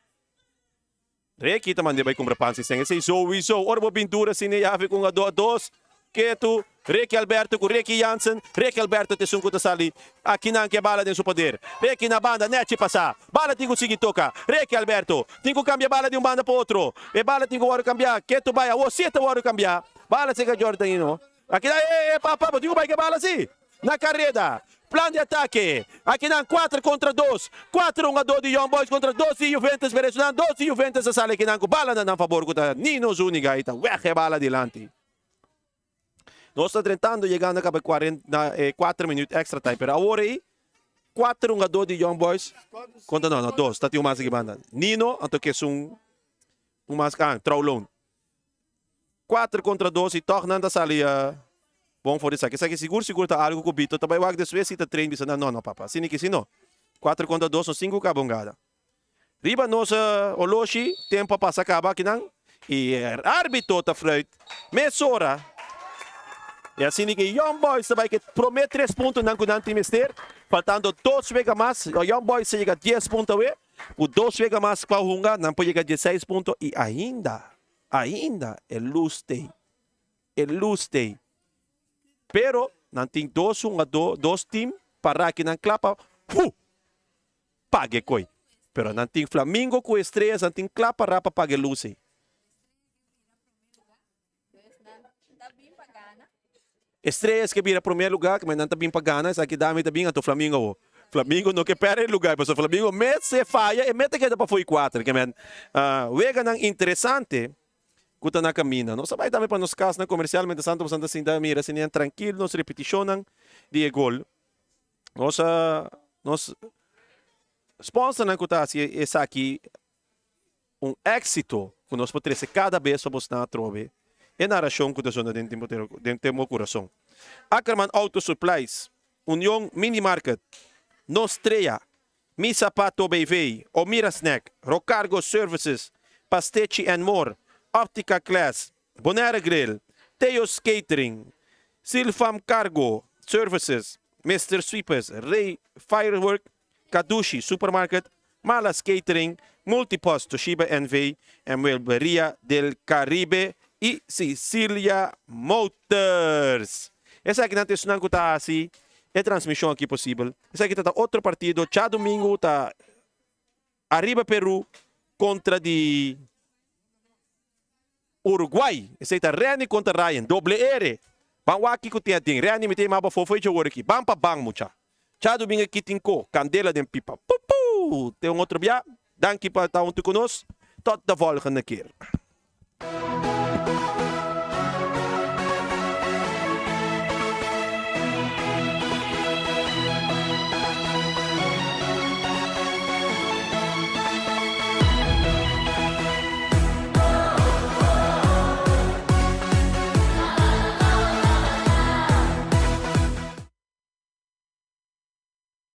Ricky também vai comprar pansi sem esse sowieso. Orbo pintura sinejave com a 2. Keto, Ricky Alberto com Ricky Jansen. Ricky Alberto te sunco sali. Aqui não que bala dentro do poder. Ricky na banda, Nechi passar. Bala tem que seguir toca. Ricky Alberto, tem que cambiar bala de um banda para outro. E bala tem que hora cambiar. Keto vai, você tem hora cambiar. Bala chega Jordanino. Aqui dá, papá, tem que vai bala assim. Na carreira. Plano de ataque. Aqui não 4 contra 2. 4-1-2 de Young Boys contra 2 de Juventus. Venezuela 2 de Juventus. A sala aqui não com bala na favor. Nino Zuniga. Então, bala adiante. Nós estamos tentando chegar na 4 minutos extra time. Pero agora aí, 4-1-2 de Young Boys. Conta não, 2. Está tendo mais aqui banda. Nino, então que é um mais Traulon. 4 contra 2 e tornando a salia. Bom for isso aqui. Isso aqui seguro tá algo com o Bito. Também o de Suécia está treinando. Não, papá. Sim, que sim, não. 4 contra 2 são 5 cabongada. Riba nossa Oloshi, tempo para acabar aqui não. E árbitro tá frente. Mesora. E assim que Young Boys vai que promete 3 pontos não com time mister, faltando 2 vezes mais, o Young Boys chega a 10 pontos o 2 vezes mais para o Hunga, não pode chegar a 16 pontos e ainda é luste. Pero não tem 2 times para que não clapa, pague coi. Pero não tem Flamengo com estrelas, não tem clapa para pague luce. Estrelas que vira primeiro lugar, mas não está bem pagando, isso aqui dá também a Flamengo. Flamengo não quer perder lugar, mas o Flamengo mete falha e mete que para foi 4, que men. Wega nang interessante, kuta na camina. Nós vai também para nos casos na comercial, mas Santo Santa Cinda mira assim tranquilo, nos repeticionam de gol. Nós sponsor na kuta assim essa aqui êxito, que nós podemos cada vez vamos na trove. E narração que zona dentro do meu coração. Ackerman Auto Supplies, União Mini Market, Nostreia, Mi Sapato BV, Omira Snack, Rocargo Services, Pastechi and More, Optica Class, Bonera Grill, Teos Catering, Silfam Cargo Services, Mr. Sweepers, Ray Firework, Kadushi Supermarket, Malas Catering, Multipost Toshiba NV, e Muebleria del Caribe, e Sicilia Motors. Essa aqui não tem sunang ko ta assim, é transmissão aqui possível. Essa aqui tá outro partido, já domingo tá Arriba Peru contra de Uruguai. Essa tá Reni contra Ryan, doble R. Bang aqui ko tinha ding, Reni me tem mapa fofo de ouro aqui. Bang pa bang mucha. Já domingo aqui tem ko, candela den pipa. Pupu, tem outro bia. Dank je para het conosco. Tot de volgende keer.